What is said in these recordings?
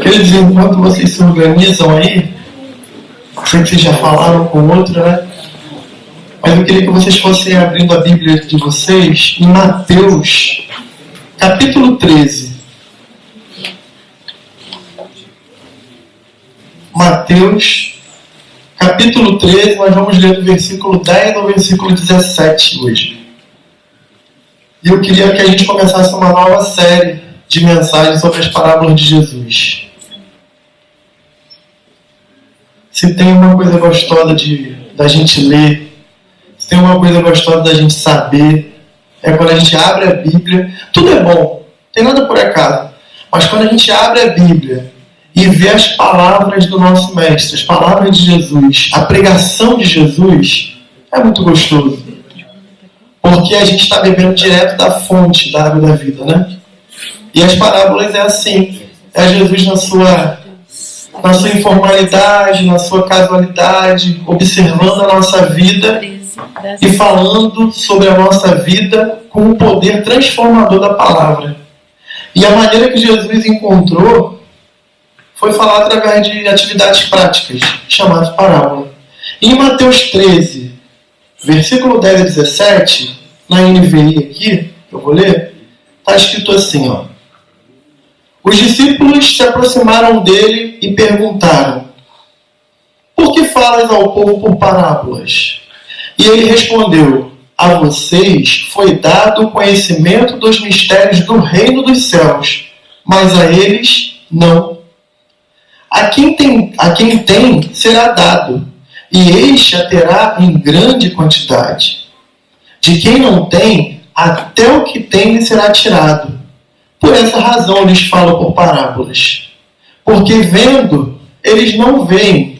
Queridos, enquanto vocês se organizam aí, sei que vocês já falaram com o outro, né? Mas eu queria que vocês fossem abrindo a Bíblia de vocês em Mateus, capítulo 13. Mateus, capítulo 13, nós vamos ler do versículo 10 ao versículo 17 hoje. E eu queria que a gente começasse uma nova série de mensagens sobre as parábolas de Jesus. Se tem uma coisa gostosa da gente ler, se tem uma coisa gostosa da gente saber, é quando a gente abre a Bíblia. Tudo é bom, não tem nada por acaso. Mas quando a gente abre a Bíblia e vê as palavras do nosso Mestre, as palavras de Jesus, a pregação de Jesus, é muito gostoso. Porque a gente está bebendo direto da fonte da água da vida, né? E as parábolas é assim. É Jesus na sua informalidade, na sua casualidade, observando a nossa vida e falando sobre a nossa vida com o poder transformador da palavra. E a maneira que Jesus encontrou foi falar através de atividades práticas, chamadas parábola. Em Mateus 13, versículo 10 a 17, na NVI aqui, que eu vou ler, está escrito assim, ó. Os discípulos se aproximaram dele e perguntaram: por que falas ao povo por parábolas? E ele respondeu: a vocês foi dado o conhecimento dos mistérios do reino dos céus, mas a eles não. A quem tem será dado, e este a terá em grande quantidade. De quem não tem, até o que tem lhe será tirado. Por essa razão lhes falo por parábolas. Porque vendo, eles não veem,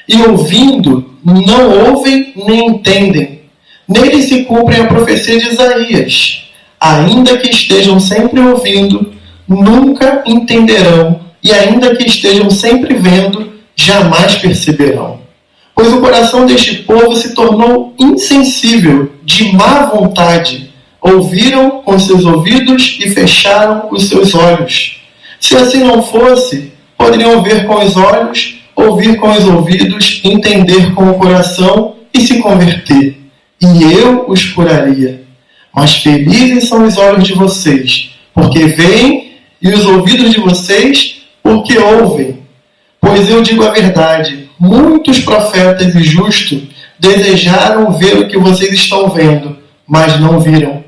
e ouvindo, não ouvem nem entendem. Neles se cumpre a profecia de Isaías. Ainda que estejam sempre ouvindo, nunca entenderão, e ainda que estejam sempre vendo, jamais perceberão. Pois o coração deste povo se tornou insensível, de má vontade. Ouviram com seus ouvidos e fecharam os seus olhos. Se assim não fosse, poderiam ver com os olhos, ouvir com os ouvidos, entender com o coração e se converter. E eu os curaria. Mas felizes são os olhos de vocês, porque veem, e os ouvidos de vocês, porque ouvem. Pois eu digo a verdade, muitos profetas e justos desejaram ver o que vocês estão vendo, mas não viram.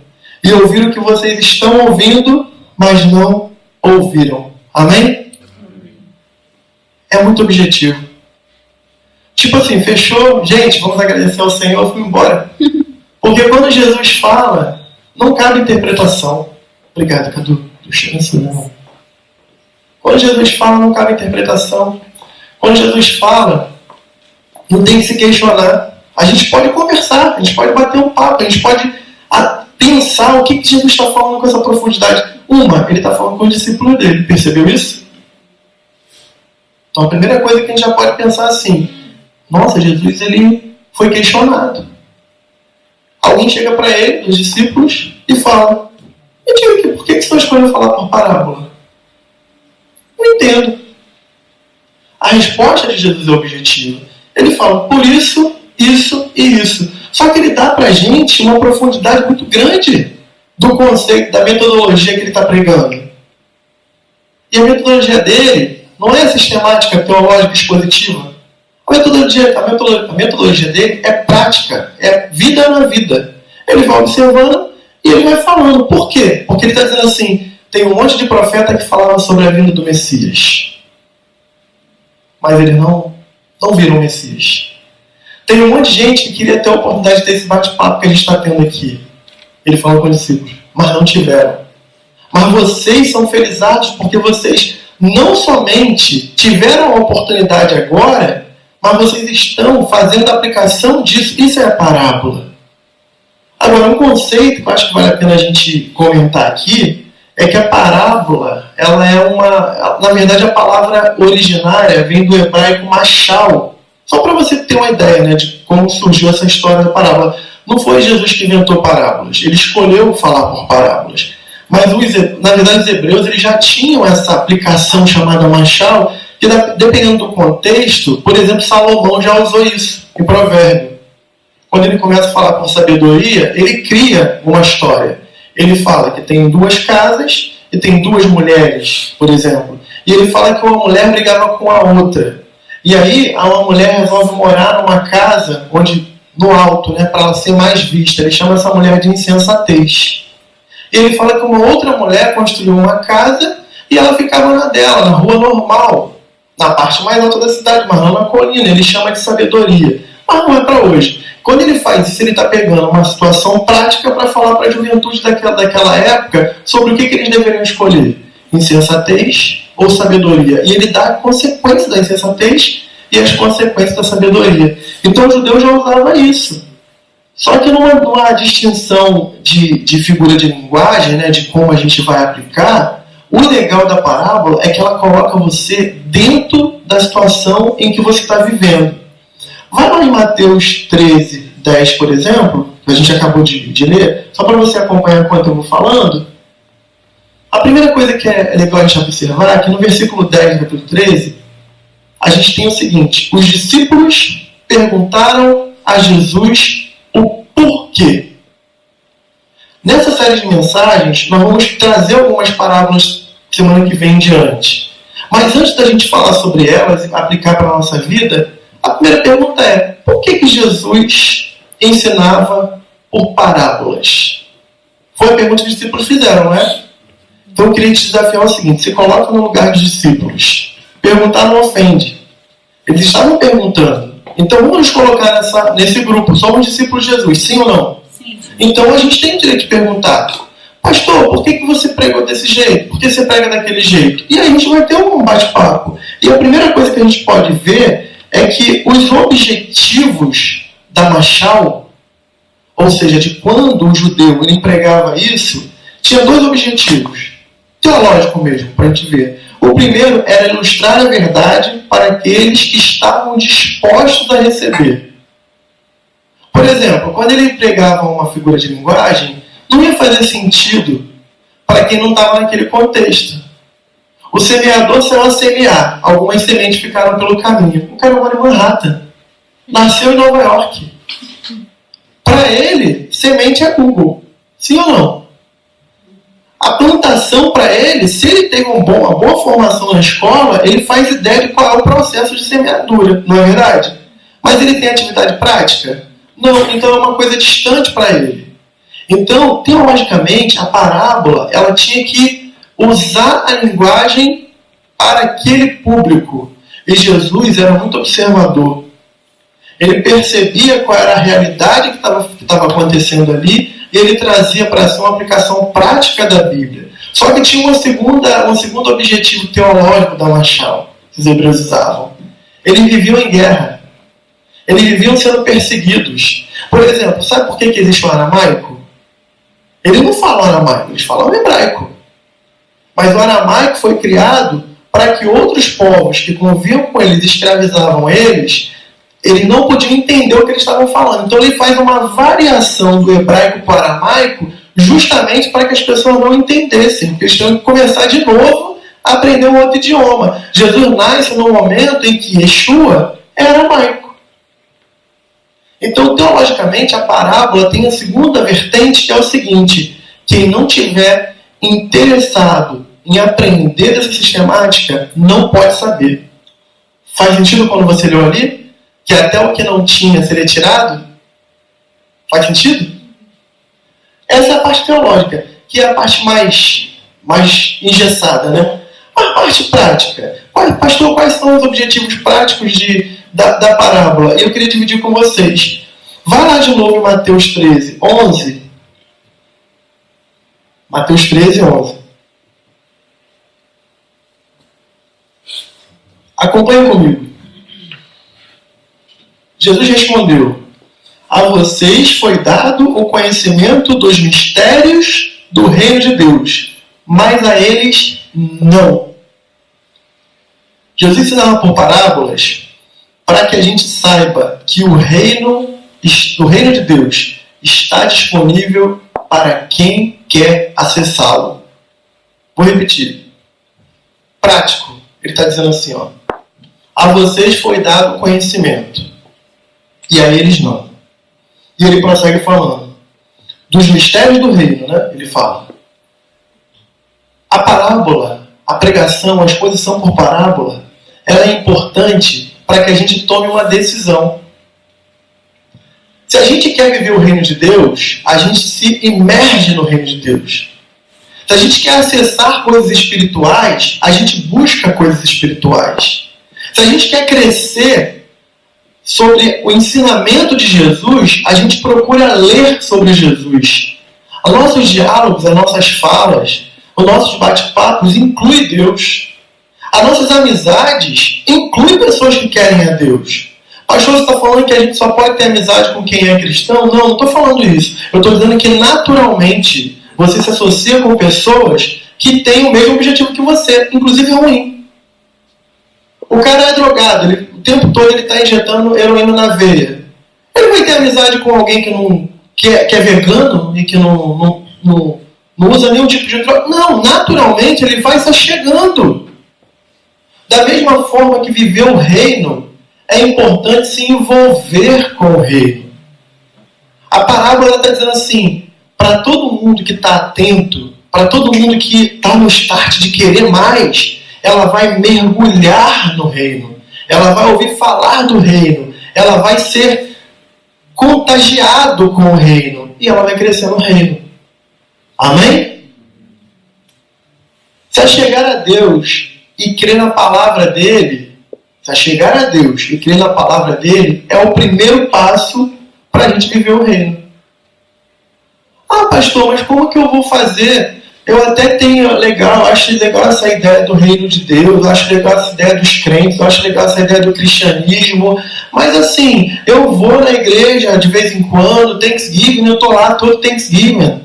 E ouvir o que vocês estão ouvindo, mas não ouviram. Amém? É muito objetivo. Tipo assim, fechou? Gente, vamos agradecer ao Senhor, fui embora. Porque quando Jesus fala, não cabe interpretação. Obrigado, Cadu. Quando Jesus fala, não cabe interpretação. Quando Jesus fala, não tem que se questionar. A gente pode conversar, a gente pode bater um papo, a gente pode pensar o que Jesus está falando com essa profundidade. Ele está falando com o discípulo dele. Percebeu isso? Então a primeira coisa que a gente já pode pensar assim: nossa, Jesus ele foi questionado. Alguém chega para ele, os discípulos, e fala: me diga aqui, por que você está escolhendo falar por parábola? Não entendo. A resposta de Jesus é objetiva. Ele fala: por isso, isso e isso. Só que ele dá para a gente uma profundidade muito grande do conceito, da metodologia que ele está pregando. E a metodologia dele não é sistemática, teológica, expositiva. A metodologia dele é prática, é vida na vida. Ele vai observando e ele vai falando. Por quê? Porque ele está dizendo assim: tem um monte de profeta que falava sobre a vinda do Messias, mas eles não viram o Messias. Tem um monte de gente que queria ter a oportunidade de ter esse bate-papo que a gente está tendo aqui. Ele falou com os discípulos, mas não tiveram. Mas vocês são felizados porque vocês não somente tiveram a oportunidade agora, mas vocês estão fazendo a aplicação disso. Isso é a parábola. Agora, um conceito que eu acho que vale a pena a gente comentar aqui é que a parábola, ela é na verdade, a palavra originária vem do hebraico machal. Só para você ter uma ideia, né, de como surgiu essa história da parábola. Não foi Jesus que inventou parábolas. Ele escolheu falar por parábolas. Mas, na verdade, os hebreus eles já tinham essa aplicação chamada machal, que dependendo do contexto, por exemplo, Salomão já usou isso em Provérbio. Quando ele começa a falar com sabedoria, ele cria uma história. Ele fala que tem 2 casas e tem 2 mulheres, por exemplo. E ele fala que uma mulher brigava com a outra. E aí, uma mulher resolve morar numa casa onde, no alto, né, para ela ser mais vista. Ele chama essa mulher de insensatez. E ele fala que uma outra mulher construiu uma casa e ela ficava na dela, na rua normal, na parte mais alta da cidade, mas não na colina. Ele chama de sabedoria. Mas não é para hoje. Quando ele faz isso, ele está pegando uma situação prática para falar para a juventude daquela época sobre o que eles deveriam escolher. Insensatez ou sabedoria. E ele dá a consequência da insensatez e as consequências da sabedoria. Então o judeu já usava isso. Só que numa distinção de figura de linguagem, né, de como a gente vai aplicar, o legal da parábola é que ela coloca você dentro da situação em que você está vivendo. Vai lá em Mateus 13, 10, por exemplo, que a gente acabou de ler, só para você acompanhar enquanto eu vou falando. A primeira coisa que é legal a gente observar é que no versículo 10 do capítulo 13, a gente tem o seguinte: os discípulos perguntaram a Jesus o porquê. Nessa série de mensagens, nós vamos trazer algumas parábolas semana que vem em diante. Mas antes da gente falar sobre elas e aplicar para a nossa vida, a primeira pergunta é: por que Jesus ensinava por parábolas? Foi a pergunta que os discípulos fizeram, não é? Então eu queria te desafiar o seguinte: se coloca no lugar dos discípulos. Perguntar não ofende. Eles estavam perguntando. Então vamos nos colocar nesse grupo. Somos discípulos de Jesus, sim ou não? Sim. Então a gente tem o direito de perguntar: pastor, por que você pregou desse jeito? Por que você prega daquele jeito? E aí a gente vai ter um bate-papo. E a primeira coisa que a gente pode ver é que os objetivos da machal, ou seja, de quando o judeu ele empregava isso, tinha 2 objetivos. Teológico mesmo, para a gente ver. O primeiro era ilustrar a verdade para aqueles que estavam dispostos a receber. Por exemplo, quando ele empregava uma figura de linguagem, não ia fazer sentido para quem não estava naquele contexto. O semeador saiu a semear. Algumas sementes ficaram pelo caminho. O cara mora em Manhattan. Nasceu em Nova York. Para ele, semente é Google. Sim ou não? A plantação para ele, se ele teve uma boa formação na escola, ele faz ideia de qual é o processo de semeadura. Não é verdade? Mas ele tem atividade prática? Não. Então é uma coisa distante para ele. Então, teologicamente, a parábola ela tinha que usar a linguagem para aquele público. E Jesus era muito observador. Ele percebia qual era a realidade que estava acontecendo ali e ele trazia para si uma aplicação prática da Bíblia. Só que tinha um segundo objetivo teológico da machal que os hebreus usavam. Eles viviam em guerra. Eles viviam sendo perseguidos. Por exemplo, sabe por que existe o aramaico? Eles não falam aramaico, eles falam hebraico. Mas o aramaico foi criado para que outros povos que conviviam com eles, escravizavam eles não podiam entender o que eles estavam falando. Então ele faz uma variação do hebraico para o aramaico justamente para que as pessoas não entendessem. Porque eles tinham que começar de novo a aprender um outro idioma. Jesus nasce no momento em que Yeshua é aramaico. Então, teologicamente, a parábola tem a segunda vertente, que é o seguinte: quem não tiver interessado em aprender essa sistemática não pode saber. Faz sentido quando você leu ali? Que até o que não tinha seria tirado? Faz sentido? Essa é a parte teológica, que é a parte mais engessada, né? A parte prática. Pastor, quais são os objetivos práticos da parábola? E eu queria dividir com vocês. Vai lá de novo em Mateus 13, 11. Mateus 13, 11. Acompanhe comigo. Jesus respondeu: a vocês foi dado o conhecimento dos mistérios do reino de Deus, mas a eles não. Jesus ensinava por parábolas para que a gente saiba que o reino de Deus está disponível para quem quer acessá-lo. Vou repetir. Prático. Ele está dizendo assim, ó. A vocês foi dado conhecimento. E a eles não. E ele prossegue falando. Dos mistérios do reino, né? Ele fala. A parábola, a pregação, a exposição por parábola, ela é importante para que a gente tome uma decisão. Se a gente quer viver o reino de Deus, a gente se imerge no reino de Deus. Se a gente quer acessar coisas espirituais, a gente busca coisas espirituais. Se a gente quer crescer sobre o ensinamento de Jesus, a gente procura ler sobre Jesus. Os nossos diálogos, as nossas falas, os nossos bate-papos incluem Deus. As nossas amizades incluem pessoas que querem a Deus. Pastor, você está falando que a gente só pode ter amizade com quem é cristão? Não estou falando isso. Eu estou dizendo que naturalmente você se associa com pessoas que têm o mesmo objetivo que você, inclusive ruim. O cara é drogado, o tempo todo ele está injetando heroína na veia. Ele vai ter amizade com alguém que é vegano e que não usa nenhum tipo de droga? Não, naturalmente ele vai se chegando. Da mesma forma que viver o reino, é importante se envolver com o reino. A parábola está dizendo assim, para todo mundo que está atento, para todo mundo que está no start de querer mais, ela vai mergulhar no reino. Ela vai ouvir falar do reino. Ela vai ser contagiado com o reino. E ela vai crescer no reino. Amém? Se a chegar a Deus e crer na palavra dele, se a chegar a Deus e crer na palavra dele, é o primeiro passo para a gente viver o reino. Ah, pastor, mas como que eu vou fazer? Eu até tenho acho legal essa ideia do reino de Deus, acho legal essa ideia dos crentes, acho legal essa ideia do cristianismo, mas assim, eu vou na igreja de vez em quando, Thanksgiving, eu estou lá todo Thanksgiving.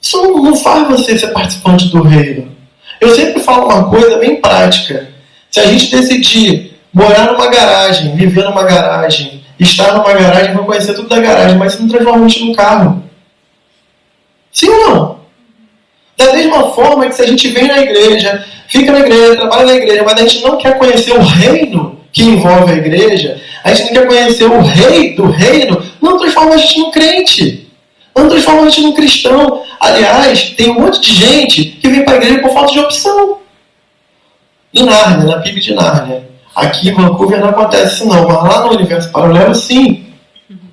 Isso não faz você ser participante do reino. Eu sempre falo uma coisa bem prática. Se a gente decidir morar numa garagem, viver numa garagem, estar numa garagem, vai conhecer tudo da garagem, mas isso não transforma a gente num carro. Sim ou não? Da mesma forma que se a gente vem na igreja, fica na igreja, trabalha na igreja, mas a gente não quer conhecer o reino que envolve a igreja, a gente não quer conhecer o rei do reino, não transforma a gente num crente. Não transforma a gente num cristão. Aliás, tem um monte de gente que vem para a igreja por falta de opção. Em Nárnia, na PIB de Nárnia. Aqui em Vancouver não acontece isso não, mas lá no universo paralelo sim.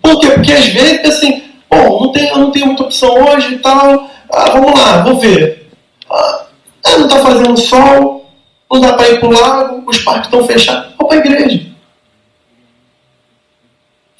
Por quê? Porque às vezes assim, bom, eu não tenho muita opção hoje e tal, vamos lá, vou ver. Não está fazendo sol, não dá para ir para o lago, os parques estão fechados, vou para a igreja.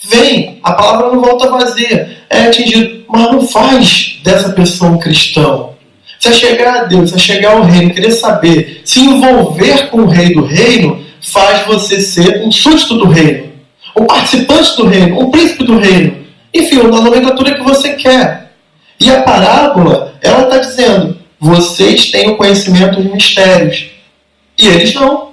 Vem, a palavra não volta vazia, é atingido, mas não faz dessa pessoa um cristão. Se chegar a Deus, se chegar ao reino, querer saber, se envolver com o rei do reino, faz você ser um súdito do reino, um participante do reino, um príncipe do reino. Enfim, na nomenclatura que você quer. E a parábola, ela está dizendo, vocês têm o conhecimento dos mistérios. E eles não.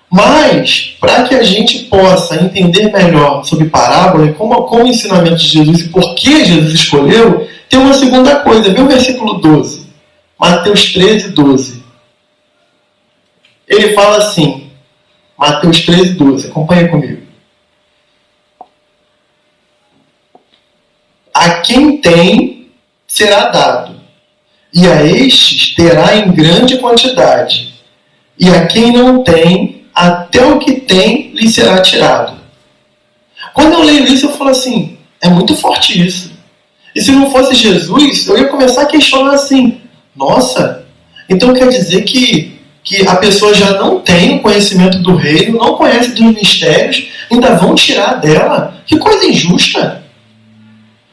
Mas, para que a gente possa entender melhor sobre parábola e como o ensinamento de Jesus e por que Jesus escolheu, tem uma segunda coisa. Vê o versículo 12. Mateus 13, 12. Ele fala assim, Mateus 13, 12. Acompanha comigo. A quem tem, será dado. E a estes terá em grande quantidade. E a quem não tem, até o que tem lhe será tirado. Quando eu leio isso, eu falo assim, é muito forte isso. E se não fosse Jesus, eu ia começar a questionar assim, nossa, então quer dizer que a pessoa já não tem o conhecimento do reino, não conhece dos mistérios, ainda vão tirar dela? Que coisa injusta.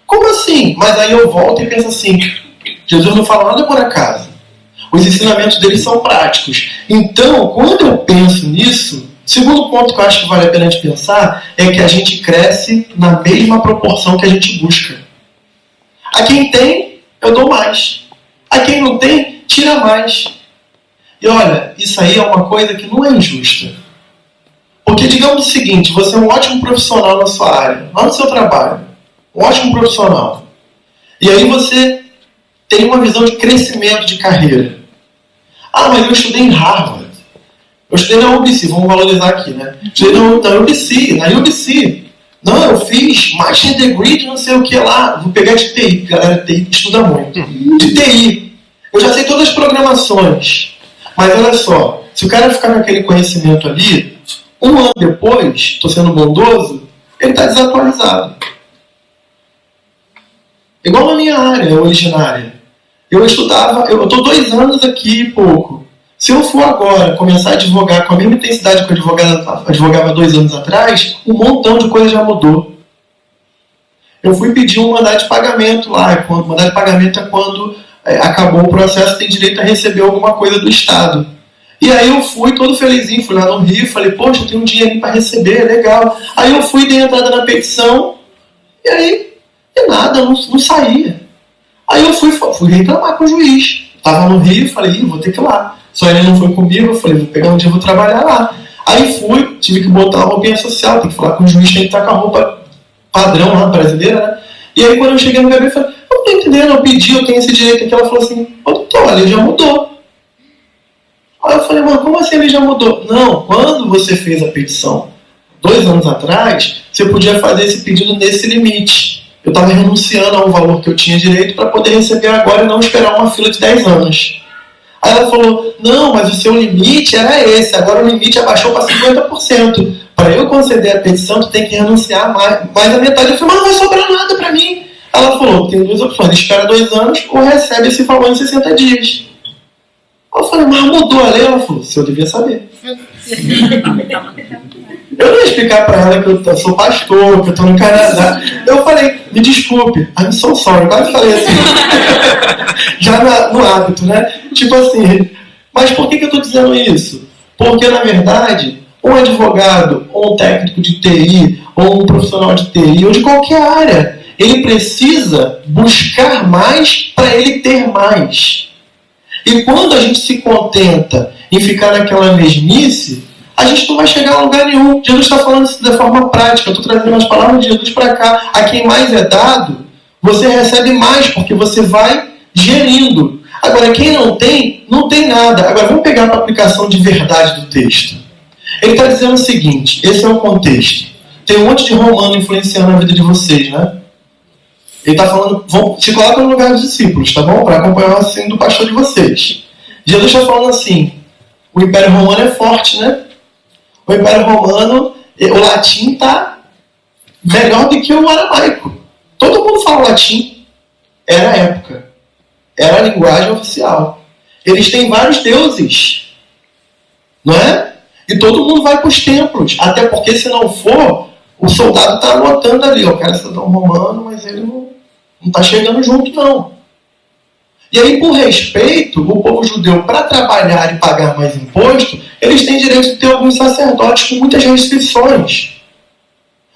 Como assim? Mas aí eu volto e penso assim, Jesus não fala nada por acaso. Os ensinamentos dele são práticos. Então, quando eu penso nisso, o segundo ponto que eu acho que vale a pena de pensar é que a gente cresce na mesma proporção que a gente busca. A quem tem, eu dou mais. A quem não tem, tira mais. E olha, isso aí é uma coisa que não é injusta. Porque digamos o seguinte, você é um ótimo profissional na sua área, lá no seu trabalho. Um ótimo profissional. E aí você tem uma visão de crescimento de carreira. Ah, mas eu estudei em Harvard. Eu estudei na UBC, vamos valorizar aqui, né? Estudei na UBC. Não, eu fiz Master Degree de não sei o que lá. Vou pegar de TI, galera, TI estuda muito. De TI. Eu já sei todas as programações. Mas olha só, se o cara ficar com aquele conhecimento ali, um ano depois, estou sendo bondoso, ele está desatualizado. Igual na minha área originária. Eu estudava, eu estou 2 anos aqui e pouco. Se eu for agora começar a advogar com a mesma intensidade que eu advogava 2 anos atrás, um montão de coisa já mudou. Eu fui pedir um mandado de pagamento lá. Mandado de pagamento é quando acabou o processo, tem direito a receber alguma coisa do Estado. E aí eu fui todo felizinho, fui lá no Rio, falei, poxa, eu tenho um dinheirinho para receber, legal. Aí eu fui, dei entrada na petição, e aí, nada, não saía. Aí eu fui reclamar com o juiz. Estava no Rio, falei, vou ter que ir lá. Só ele não foi comigo, eu falei, vou pegar um dia e vou trabalhar lá. Aí fui, tive que botar uma roupinha social, tem que falar com o juiz, tem que estar com a roupa padrão lá, brasileira, né? E aí quando eu cheguei no bebê, eu falei, eu não tô entendendo, eu pedi, eu tenho esse direito aqui. Ela falou assim, ô doutor, a lei já mudou. Aí eu falei, mano, como assim a lei já mudou? Não, quando você fez a petição 2 anos atrás, você podia fazer esse pedido nesse limite. Eu estava renunciando ao valor que eu tinha direito para poder receber agora e não esperar uma fila de 10 anos. Aí ela falou, não, mas o seu limite era esse, agora o limite abaixou para 50%. Para eu conceder a petição, tu tem que renunciar mais a metade. Eu falei, mas não vai sobrar nada para mim. Ela falou, tem 2 opções, espera 2 anos ou recebe esse valor em 60 dias. Eu falei, mas mudou a lei? Ela falou, se eu devia saber. Eu não ia explicar para ela que eu sou pastor, que eu estou no Canadá. Eu falei, me desculpe, I'm so sorry. Quase falei assim. Já no hábito, né? Tipo assim, mas por que eu estou dizendo isso? Porque, na verdade, um advogado, ou um técnico de TI, ou um profissional de TI, ou de qualquer área, ele precisa buscar mais para ele ter mais. E quando a gente se contenta em ficar naquela mesmice, a gente não vai chegar a lugar nenhum. Jesus está falando isso de forma prática. Eu estou trazendo as palavras de Jesus para cá. A quem mais é dado, você recebe mais, porque você vai gerindo. Agora, quem não tem nada. Agora, vamos pegar para a aplicação de verdade do texto. Ele está dizendo o seguinte, esse é o contexto. Tem um monte de romano influenciando a vida de vocês, né? Ele está falando, se coloca no lugar dos discípulos, tá bom? Para acompanhar o raciocínio do pastor de vocês. Jesus está falando assim, o Império Romano é forte, né? O Império Romano, o latim está melhor do que o aramaico. Todo mundo fala latim. Era a época. Era a linguagem oficial. Eles têm vários deuses. Não é? E todo mundo vai para os templos. Até porque, se não for, o soldado está anotando ali. O cara é cidadão romano, mas ele não está chegando junto, não. E aí, por respeito, o povo judeu, para trabalhar e pagar mais imposto, eles têm direito de ter alguns sacerdotes com muitas restrições.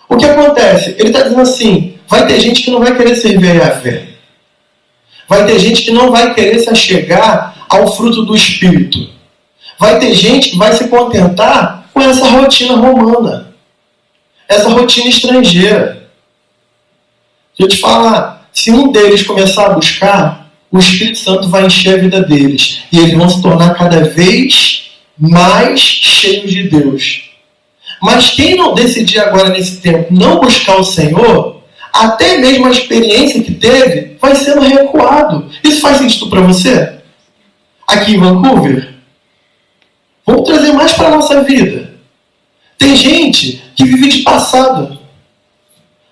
O que acontece? Ele está dizendo assim, vai ter gente que não vai querer servir a Yahvé. Vai ter gente que não vai querer se achegar ao fruto do Espírito. Vai ter gente que vai se contentar com essa rotina romana. Essa rotina estrangeira. Deixa eu te falar, se um deles começar a buscar, o Espírito Santo vai encher a vida deles. E eles vão se tornar cada vez mais cheios de Deus. Mas quem não decidir agora nesse tempo não buscar o Senhor, até mesmo a experiência que teve vai sendo recuado. Isso faz sentido para você? Aqui em Vancouver? Vamos trazer mais para a nossa vida. Tem gente que vive de passado.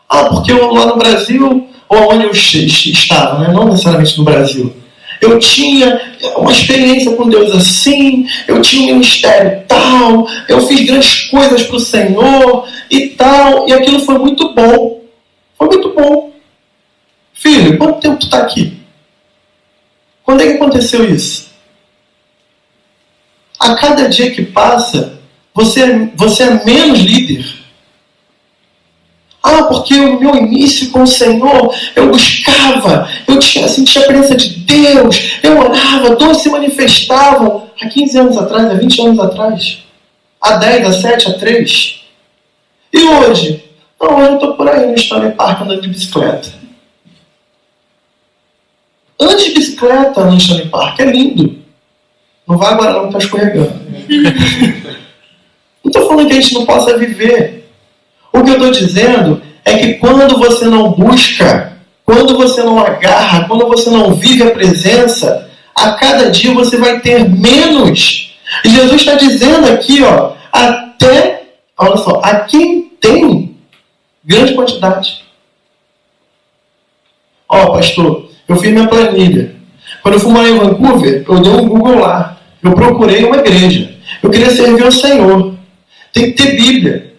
Ah, porque eu lá no Brasil, ou onde eu estava, né? Não necessariamente no Brasil, eu tinha uma experiência com Deus assim, eu tinha um ministério tal, eu fiz grandes coisas para o Senhor e tal, e aquilo foi muito bom. Foi muito bom. Filho, quanto tempo tu está aqui? Quando é que aconteceu isso? A cada dia que passa, você é menos líder. Ah, porque o meu início com o Senhor, eu buscava, eu sentia a presença de Deus, eu orava, dons se manifestavam. Há 15 anos atrás, há 20 anos atrás, há 10, há 7, há 3. E hoje? Não, hoje eu estou por aí no Stanley Park andando de bicicleta. antes de bicicleta no Stanley Park. É lindo. Não vai agora não, tá escorregando. Não estou falando que a gente não possa viver. O que eu estou dizendo é que quando você não busca, quando você não agarra, quando você não vive a presença, a cada dia você vai ter menos. E Jesus está dizendo aqui, ó, olha só, a quem tem grande quantidade. Ó, pastor, eu fiz minha planilha. Quando eu fui morar em Vancouver, eu dei um Google lá. Eu procurei uma igreja. Eu queria servir ao Senhor. Tem que ter Bíblia.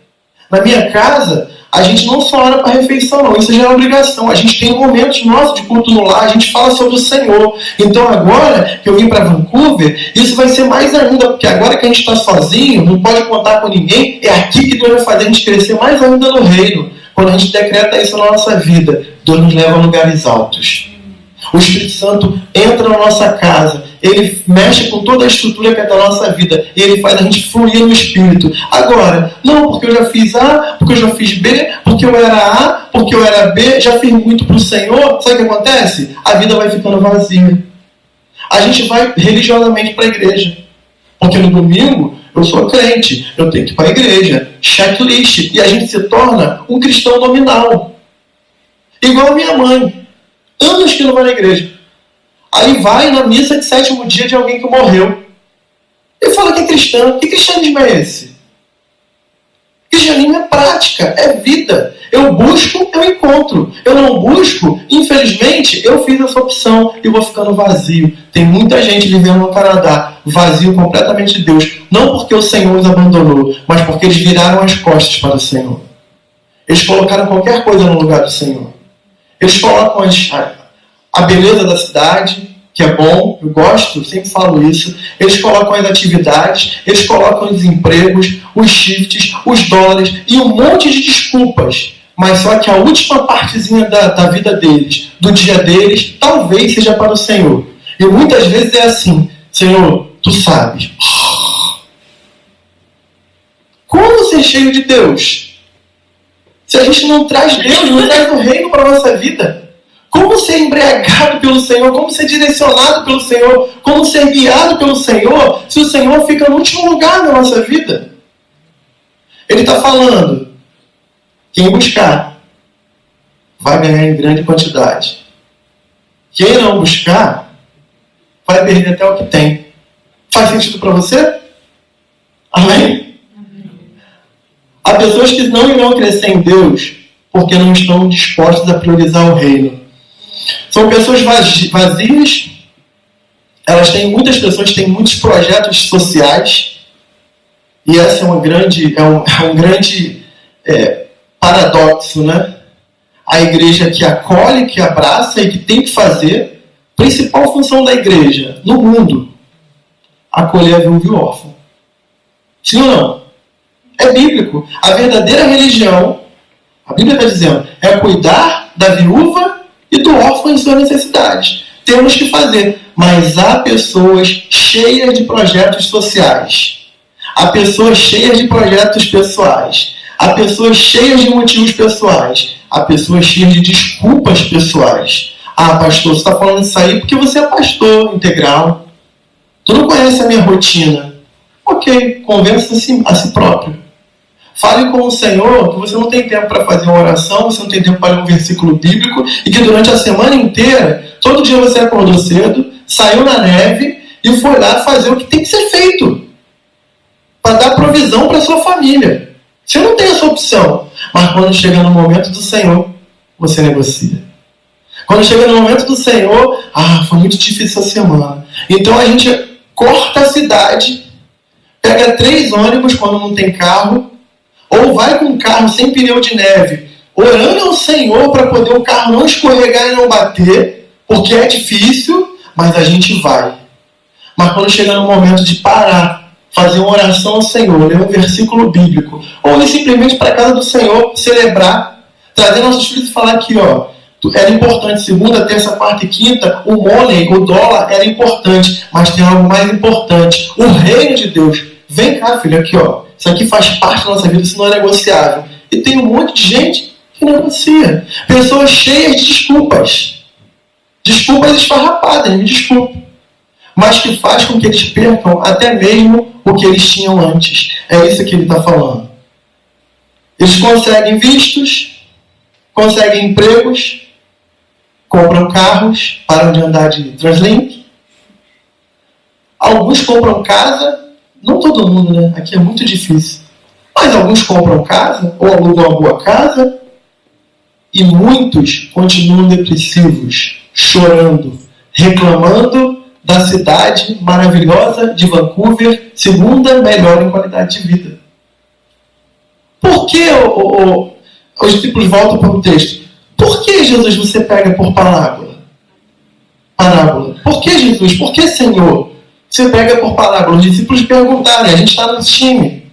Na minha casa, a gente não só ora para a refeição, não. Isso já é obrigação. A gente tem momentos nossos de culto no lar, a gente fala sobre o Senhor. Então agora que eu vim para Vancouver, isso vai ser mais ainda, porque agora que a gente está sozinho, não pode contar com ninguém, é aqui que Deus vai fazer a gente crescer mais ainda no reino. Quando a gente decreta isso na nossa vida, Deus nos leva a lugares altos. O Espírito Santo entra na nossa casa, ele mexe com toda a estrutura que é da nossa vida, e ele faz a gente fluir no Espírito. Agora, não porque eu já fiz A, porque eu já fiz B, porque eu era A, porque eu era B, já fiz muito para o Senhor, sabe o que acontece? A vida vai ficando vazia. A gente vai religiosamente para a igreja, porque no domingo eu sou crente, eu tenho que ir para a igreja, checklist, e a gente se torna um cristão nominal. Igual a minha mãe, anos que não vai na igreja. Aí vai na missa de 7º dia de alguém que morreu. E fala que é cristão. Que cristianismo é esse? Cristianismo é prática, é vida. Eu busco, eu encontro. Eu não busco, infelizmente, eu fiz essa opção e vou ficando vazio. Tem muita gente vivendo no Canadá, vazio completamente de Deus. Não porque o Senhor os abandonou, mas porque eles viraram as costas para o Senhor. Eles colocaram qualquer coisa no lugar do Senhor. Eles colocam a beleza da cidade, que é bom, eu gosto, eu sempre falo isso. Eles colocam as atividades, eles colocam os empregos, os shifts, os dólares e um monte de desculpas. Mas só que a última partezinha da vida deles, do dia deles, talvez seja para o Senhor. E muitas vezes é assim: Senhor, tu sabes. Como ser cheio de Deus? Se a gente não traz Deus, não traz o reino para a nossa vida. Como ser embriagado pelo Senhor? Como ser direcionado pelo Senhor? Como ser guiado pelo Senhor? Se o Senhor fica no último lugar na nossa vida. Ele está falando: quem buscar vai ganhar em grande quantidade. Quem não buscar vai perder até o que tem. Faz sentido para você? Amém? Há pessoas que não irão crescer em Deus porque não estão dispostas a priorizar o reino. São pessoas vazias. Muitas pessoas têm muitos projetos sociais. E esse é um grande paradoxo, né? A igreja que acolhe, que abraça e que tem que fazer. Principal função da igreja no mundo: acolher a viúva e o órfão. Sim ou não? É bíblico. A verdadeira religião, a Bíblia está dizendo, é cuidar da viúva e do órfão em suas necessidades. Temos que fazer. Mas há pessoas cheias de projetos sociais. Há pessoas cheias de projetos pessoais. Há pessoas cheias de motivos pessoais. Há pessoas cheias de desculpas pessoais. Ah, pastor, você está falando isso aí porque você é pastor integral. Tu não conhece a minha rotina. Ok, convença-se a si próprio. Fale com o Senhor que você não tem tempo para fazer uma oração, você não tem tempo para ler um versículo bíblico, e que durante a semana inteira, todo dia você acordou cedo, saiu na neve e foi lá fazer o que tem que ser feito para dar provisão para a sua família. Você não tem essa opção. Mas quando chega no momento do Senhor, você negocia. Quando chega no momento do Senhor, foi muito difícil essa semana. Então a gente corta a cidade, pega 3 ônibus quando não tem carro, ou vai com um carro sem pneu de neve, orando ao Senhor para poder o carro não escorregar e não bater, porque é difícil, mas a gente vai. Mas quando chega no momento de parar, fazer uma oração ao Senhor, ler um versículo bíblico, ou ir simplesmente para a casa do Senhor, celebrar, trazer nossos filhos e falar aqui, era importante, segunda, terça, quarta e quinta, o money, o dólar era importante, mas tem algo mais importante, o reino de Deus. Vem cá, filho, aqui, isso aqui faz parte da nossa vida, isso não é negociável. E tem um monte de gente que negocia. Pessoas cheias de desculpas. Desculpas esfarrapadas, me desculpe. Mas que faz com que eles percam até mesmo o que eles tinham antes. É isso que ele está falando. Eles conseguem vistos, conseguem empregos, compram carros, param de andar de Translink. Alguns compram casa, não todo mundo, né? Aqui é muito difícil. Mas alguns compram casa, ou alugam uma boa casa, e muitos continuam depressivos, chorando, reclamando da cidade maravilhosa de Vancouver, segunda melhor em qualidade de vida. Por que os discípulos voltam para o texto? Por que, Jesus, você pega por parábola? Por que, Jesus? Por que, Senhor? Você pega por parábola. Os discípulos perguntaram, a gente está no time,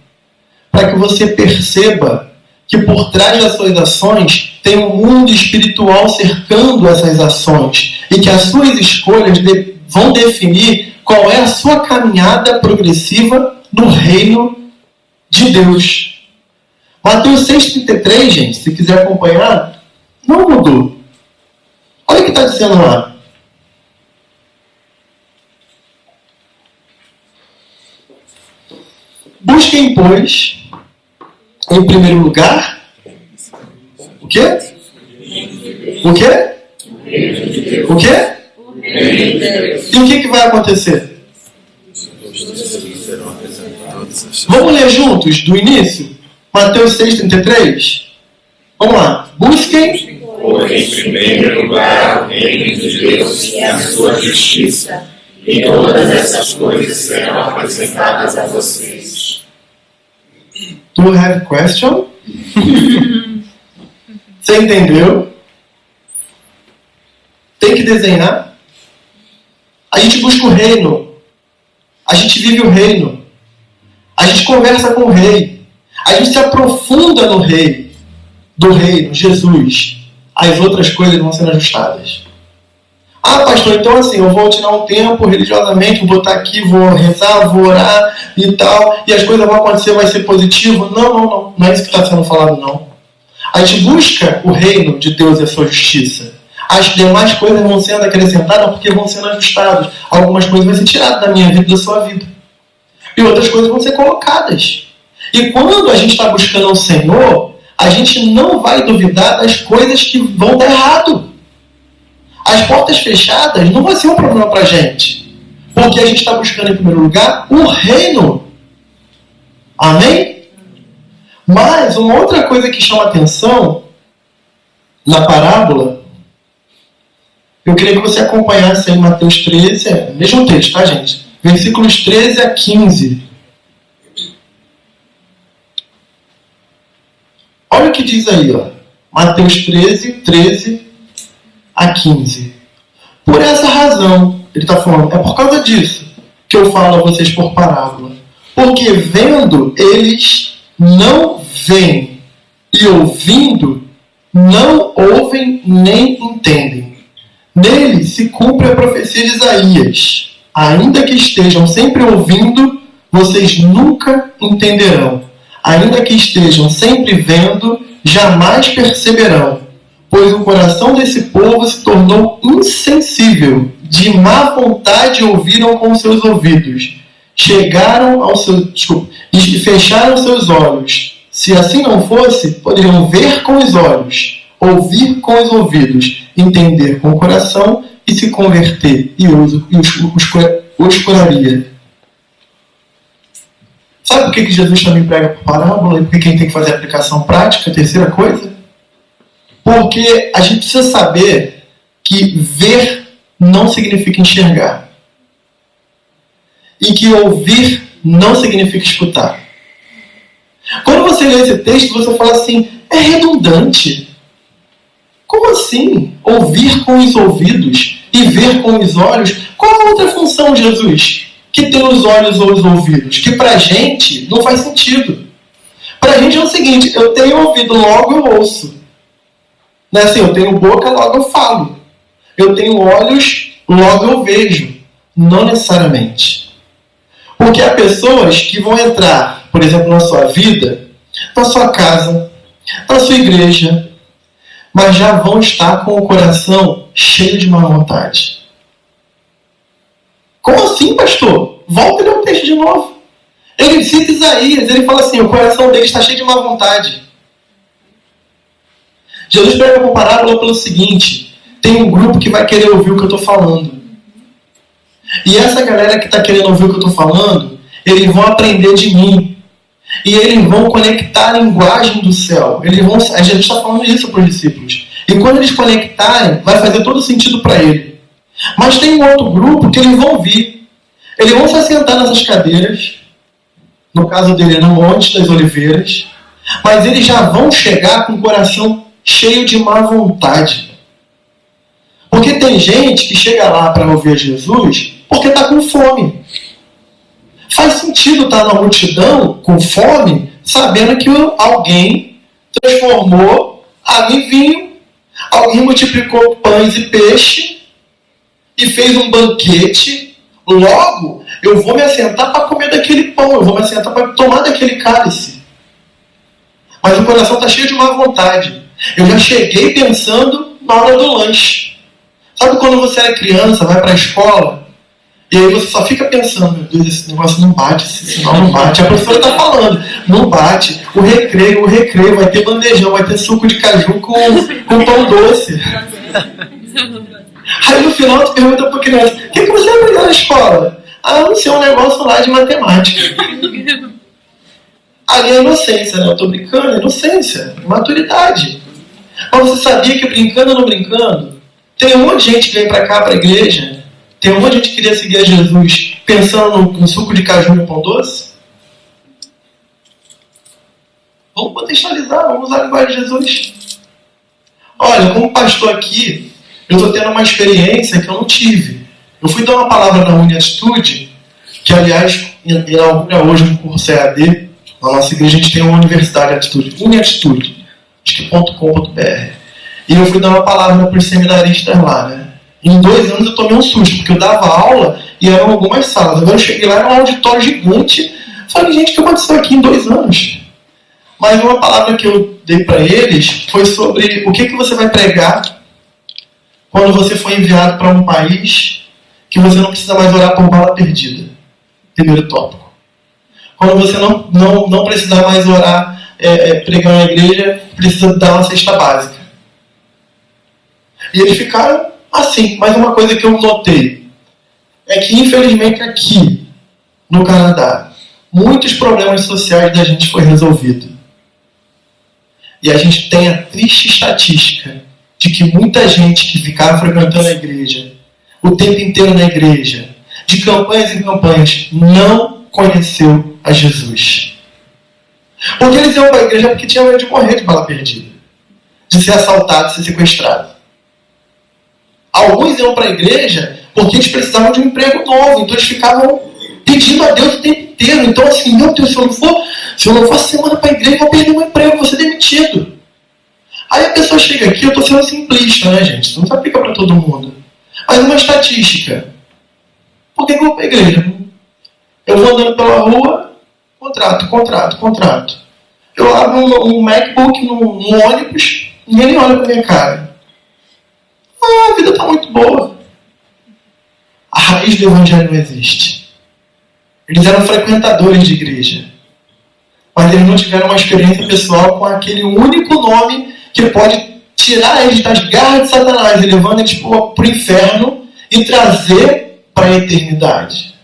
para que você perceba que por trás das suas ações tem um mundo espiritual cercando essas ações e que as suas escolhas vão definir qual é a sua caminhada progressiva no reino de Deus. Mateus 6,33, gente, se quiser acompanhar, não mudou. Olha o que está dizendo lá. Busquem, pois, em primeiro lugar, o quê? O quê? O quê? E o que vai acontecer? Vamos ler juntos, do início? Mateus 6,33? Vamos lá. Busquem, pois, em primeiro lugar, o reino de Deus e a sua justiça, e todas essas coisas serão acrescentadas a vocês. Do you have a question? Você entendeu? Tem que desenhar. A gente busca o reino. A gente vive o reino. A gente conversa com o rei. A gente se aprofunda no rei. Do reino, Jesus. As outras coisas vão sendo ajustadas. Ah, pastor, então assim, eu vou tirar um tempo religiosamente, vou estar aqui, vou rezar, vou orar e tal, e as coisas vão acontecer, vai ser positivo. Não. Não é isso que está sendo falado, não. A gente busca o reino de Deus e a sua justiça. As demais coisas vão sendo acrescentadas porque vão sendo ajustadas. Algumas coisas vão ser tiradas da minha vida e da sua vida. E outras coisas vão ser colocadas. E quando a gente está buscando o Senhor, a gente não vai duvidar das coisas que vão dar errado. As portas fechadas não vai ser um problema para a gente. Porque a gente está buscando em primeiro lugar o reino. Amém? Mas uma outra coisa que chama atenção na parábola, eu queria que você acompanhasse aí Mateus 13, mesmo texto, tá, gente? Versículos 13 a 15. Olha o que diz aí, ó. Mateus 13 a 15. Por essa razão, ele está falando, é por causa disso que eu falo a vocês por parábola. Porque vendo, eles não veem, e ouvindo, não ouvem nem entendem. Nele se cumpre a profecia de Isaías. Ainda que estejam sempre ouvindo, vocês nunca entenderão. Ainda que estejam sempre vendo, jamais perceberão. Pois o coração desse povo se tornou insensível. De má vontade ouviram com seus ouvidos. Chegaram ao seu... e fecharam seus olhos. Se assim não fosse, poderiam ver com os olhos, ouvir com os ouvidos, entender com o coração e se converter, e os curaria. Sabe por que Jesus também prega por parábola e por que a gente tem que fazer a aplicação prática? A terceira coisa? Porque a gente precisa saber que ver não significa enxergar. E que ouvir não significa escutar. Quando você lê esse texto, você fala assim, é redundante. Como assim? Ouvir com os ouvidos e ver com os olhos? Qual a outra função, Jesus, que tem os olhos ou os ouvidos? Que pra gente não faz sentido. Pra gente é o seguinte, eu tenho ouvido, logo eu ouço. Não é assim, eu tenho boca, logo eu falo. Eu tenho olhos, logo eu vejo. Não necessariamente. Porque há pessoas que vão entrar, por exemplo, na sua vida, na sua casa, na sua igreja, mas já vão estar com o coração cheio de má vontade. Como assim, pastor? Volta e lê o texto de novo. Ele cita Isaías, ele fala assim, o coração dele está cheio de má vontade. Jesus pega uma parábola pelo seguinte, tem um grupo que vai querer ouvir o que eu estou falando. E essa galera que está querendo ouvir o que eu estou falando, eles vão aprender de mim. E eles vão conectar a linguagem do céu. A gente está falando isso para os discípulos. E quando eles conectarem, vai fazer todo sentido para ele. Mas tem um outro grupo que eles vão vir. Eles vão se assentar nessas cadeiras. No caso dele é no Monte das Oliveiras. Mas eles já vão chegar com o coração cheio de má vontade. Porque tem gente que chega lá para ouvir Jesus porque está com fome. Faz sentido estar na multidão com fome, sabendo que alguém transformou água em vinho, alguém multiplicou pães e peixe e fez um banquete. Logo, eu vou me assentar para comer daquele pão, eu vou me assentar para tomar daquele cálice. Mas o coração está cheio de má vontade. Eu já cheguei pensando na hora do lanche. Sabe quando você era criança, vai para a escola, e aí você só fica pensando, meu Deus, esse negócio não bate, esse sinal não bate. A professora está falando, não bate. O recreio, vai ter bandejão, vai ter suco de caju com pão doce. Aí no final tu pergunta para a criança, o que você aprendeu na escola? Ah, não sei, um negócio lá de matemática. Ali é inocência, né? Eu estou brincando, é inocência, maturidade. Mas você sabia que brincando ou não brincando, tem um monte de gente que vem para cá, para a igreja, tem um monte de gente que queria seguir a Jesus pensando no suco de caju e no pão doce? Vamos contextualizar, vamos usar a linguagem de Jesus. Olha, como pastor aqui, eu estou tendo uma experiência que eu não tive. Eu fui dar uma palavra na Uniatitude, que aliás inaugura hoje um curso EAD. Na nossa igreja a gente tem uma universidade de atitude, Uniatitude, acho que .com.br. E eu fui dar uma palavra para os seminaristas lá, né? Em 2 anos eu tomei um susto, porque eu dava aula e eram algumas salas. Agora eu cheguei lá, era um auditório gigante. Falei, gente, o que aconteceu aqui em 2 anos? Mas uma palavra que eu dei para eles foi sobre o que você vai pregar quando você for enviado para um país que você não precisa mais orar por bala perdida. Primeiro tópico. Quando você não precisar mais orar, pregar na igreja, precisa dar uma cesta básica. E eles ficaram assim. Mas uma coisa que eu notei é que, infelizmente, aqui no Canadá, muitos problemas sociais da gente foi resolvido. E a gente tem a triste estatística de que muita gente que ficava frequentando a igreja, o tempo inteiro na igreja, de campanhas em campanhas, não conheceu a Jesus. Porque eles iam para a igreja porque tinham medo de morrer de bala perdida, de ser assaltado, de ser sequestrado. Alguns iam para a igreja porque eles precisavam de um emprego novo, então eles ficavam pedindo a Deus o tempo inteiro. Então assim, meu Deus, se eu não for essa semana para a igreja, eu vou perder meu emprego, vou ser demitido. Aí a pessoa chega aqui, eu estou sendo simplista, né, gente? Isso não se aplica para todo mundo. Mas uma estatística. Por que eu vou para a igreja? Eu vou andando pela rua, contrato. Eu abro um MacBook no ônibus, ninguém olha para minha cara. A vida está muito boa. A raiz do evangelho não existe. Eles eram frequentadores de igreja. Mas eles não tiveram uma experiência pessoal com aquele único nome que pode tirar eles das garras de Satanás e levando eles para o inferno e trazer para a eternidade.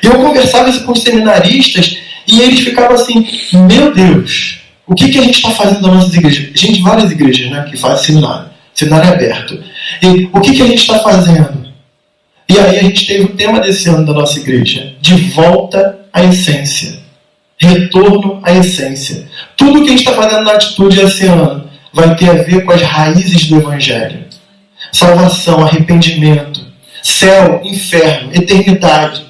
Eu conversava isso com os seminaristas e eles ficavam assim, meu Deus, o que a gente está fazendo nas nossas igrejas? Gente, várias igrejas, né, que fazem seminário aberto. E o que a gente está fazendo? E aí a gente teve o tema desse ano da nossa igreja, de volta à essência. Retorno à essência. Tudo que a gente está fazendo na atitude esse ano vai ter a ver com as raízes do evangelho. Salvação, arrependimento, céu, inferno, eternidade,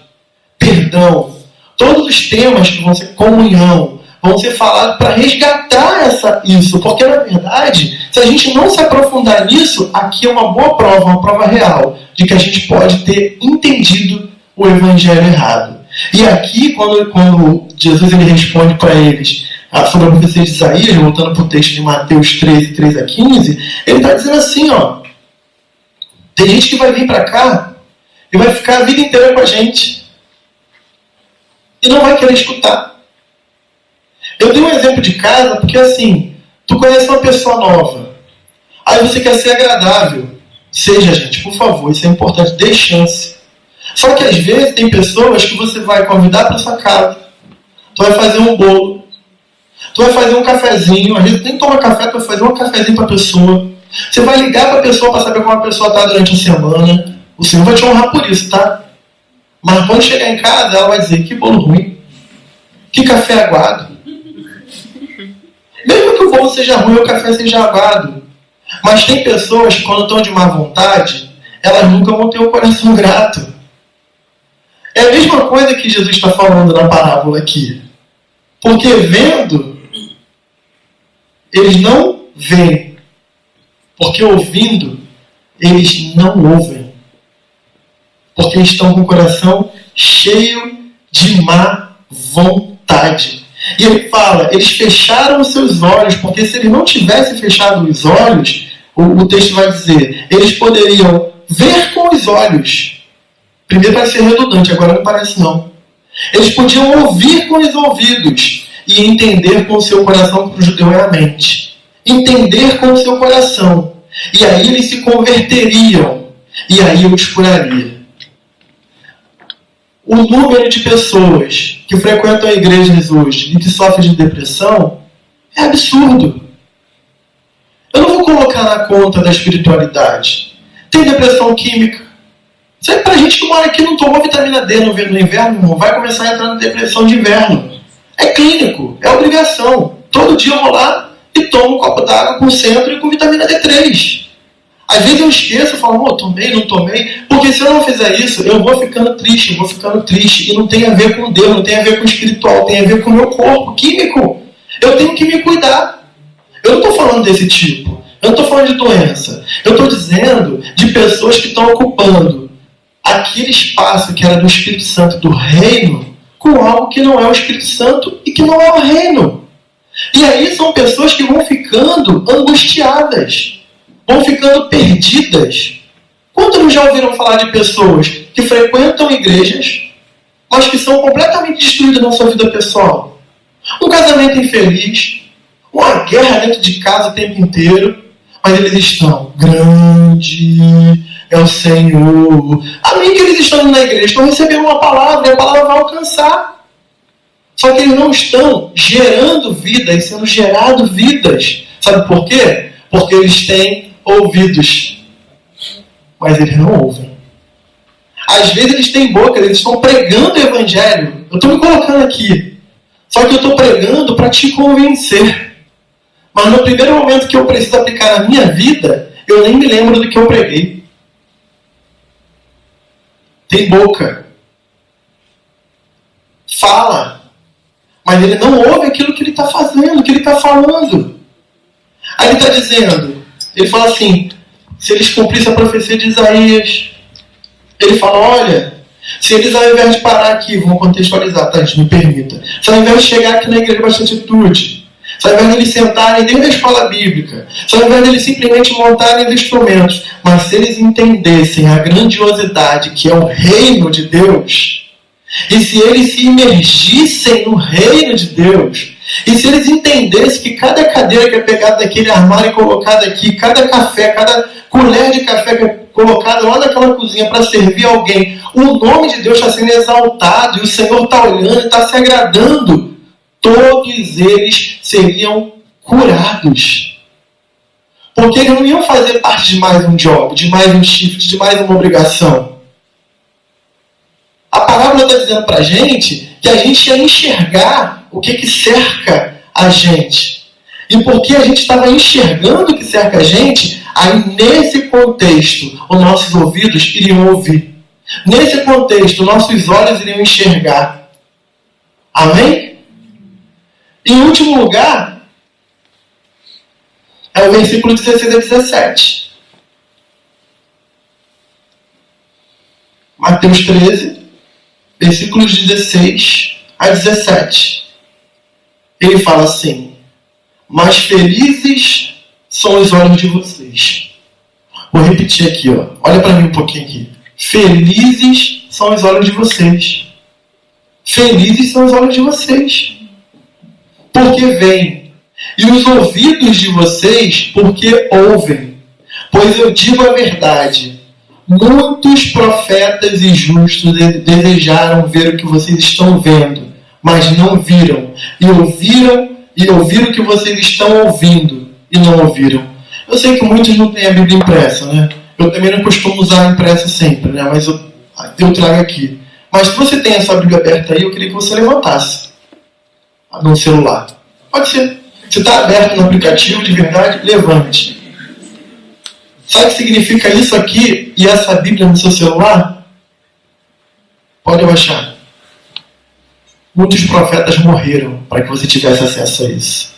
perdão. Todos os temas que vão ser comunhão, vão ser falados para resgatar isso. Porque, na verdade, se a gente não se aprofundar nisso, aqui é uma boa prova, uma prova real, de que a gente pode ter entendido o evangelho errado. E aqui, quando Jesus ele responde para eles sobre a profecia de Isaías, voltando para o texto de Mateus 13, 3 a 15, ele está dizendo assim, ó, Tem gente que vai vir para cá e vai ficar a vida inteira com a gente. E não vai querer escutar. Eu dei um exemplo de casa porque assim, tu conhece uma pessoa nova. Aí você quer ser agradável. Seja, gente, por favor, isso é importante, dê chance. Só que às vezes tem pessoas que você vai convidar para sua casa. Tu vai fazer um bolo. Tu vai fazer um cafezinho. Às vezes nem toma café, tu vai fazer um cafezinho para a pessoa. Você vai ligar para a pessoa para saber como a pessoa está durante a semana. O Senhor vai te honrar por isso, tá? Mas quando chegar em casa, ela vai dizer, que bolo ruim. Que café aguado. Mesmo que o bolo seja ruim, o café seja aguado. Mas tem pessoas que quando estão de má vontade, elas nunca vão ter o coração grato. É a mesma coisa que Jesus está falando na parábola aqui. Porque vendo, eles não veem. Porque ouvindo, eles não ouvem. Porque estão com o coração cheio de má vontade. E ele fala, eles fecharam os seus olhos, porque se eles não tivessem fechado os olhos, o texto vai dizer, eles poderiam ver com os olhos. Primeiro parece ser redundante, agora não parece não. Eles podiam ouvir com os ouvidos e entender com o seu coração, que o judeu é a mente. Entender com o seu coração. E aí eles se converteriam. E aí eu os curaria. O número de pessoas que frequentam igrejas hoje e que sofrem de depressão é absurdo. Eu não vou colocar na conta da espiritualidade. Tem depressão química. Sabe, pra gente que mora aqui não tomou vitamina D no inverno, irmão, vai começar a entrar na depressão de inverno. É clínico, é obrigação. Todo dia eu vou lá e tomo um copo d'água com centro e com vitamina D3. Às vezes eu esqueço, eu falo, tomei, não tomei. Porque se eu não fizer isso, eu vou ficando triste. E não tem a ver com Deus, não tem a ver com o espiritual, tem a ver com o meu corpo químico. Eu tenho que me cuidar. Eu não estou falando desse tipo. Eu não estou falando de doença. Eu estou dizendo de pessoas que estão ocupando aquele espaço que era do Espírito Santo, do reino, com algo que não é o Espírito Santo e que não é o reino. E aí são pessoas que vão ficando angustiadas. Vão ficando perdidas. Quantos já ouviram falar de pessoas que frequentam igrejas, mas que são completamente destruídas na sua vida pessoal? Um casamento infeliz, uma guerra dentro de casa o tempo inteiro, mas eles estão, grande é o Senhor. Amém que eles estão indo na igreja, estão recebendo uma palavra e a palavra vai alcançar. Só que eles não estão gerando vidas, sendo gerado vidas. Sabe por quê? Porque eles têm ouvidos, mas eles não ouvem. Às vezes eles têm boca, eles estão pregando o evangelho. Eu estou me colocando aqui. Só que eu estou pregando para te convencer. Mas no primeiro momento que eu preciso aplicar na minha vida, eu nem me lembro do que eu preguei. Tem boca. Fala. Mas ele não ouve aquilo que ele está fazendo, que ele está falando. Aí ele está dizendo, ele fala assim, se eles cumprissem a profecia de Isaías, ele fala, olha, se eles ao invés de parar aqui, vamos contextualizar, tá, gente, me permita, se ao invés de chegar aqui na igreja Bastante Atitude, se ao invés de eles sentarem dentro da escola bíblica, se ao invés de eles simplesmente montarem os instrumentos, mas se eles entendessem a grandiosidade que é o reino de Deus, e se eles se imergissem no reino de Deus, e se eles entendessem que cada cadeira que é pegada daquele armário e colocada aqui, cada café, cada colher de café que é colocada lá naquela cozinha para servir alguém, o nome de Deus está sendo exaltado e o Senhor está olhando e está se agradando, todos eles seriam curados. Porque eles não iam fazer parte de mais um job, de mais um shift, de mais uma obrigação. A parábola está dizendo para a gente que a gente ia enxergar o que cerca a gente. E porque a gente estava enxergando o que cerca a gente, aí nesse contexto, os nossos ouvidos iriam ouvir. Nesse contexto, nossos olhos iriam enxergar. Amém? Em último lugar, é o versículo 16 a 17. Mateus 13, versículos 16 a 17. Ele fala assim, mas felizes são os olhos de vocês, Vou repetir aqui, ó. Olha para mim um pouquinho aqui. Felizes são os olhos de vocês. Felizes são os olhos de vocês, porque veem. E os ouvidos de vocês, porque ouvem. Pois eu digo a verdade. Muitos profetas e justos desejaram ver o que vocês estão vendo, mas não viram. E ouviram o que vocês estão ouvindo, e não ouviram. Eu sei que muitos não têm a Bíblia impressa, né? Eu também não costumo usar a impressa sempre, né? Mas eu trago aqui. Mas se você tem a sua Bíblia aberta aí, eu queria que você levantasse no celular. Pode ser. Se está aberto no aplicativo, de verdade, levante. Sabe o que significa isso aqui e essa Bíblia no seu celular? Pode abaixar. Muitos profetas morreram para que você tivesse acesso a isso.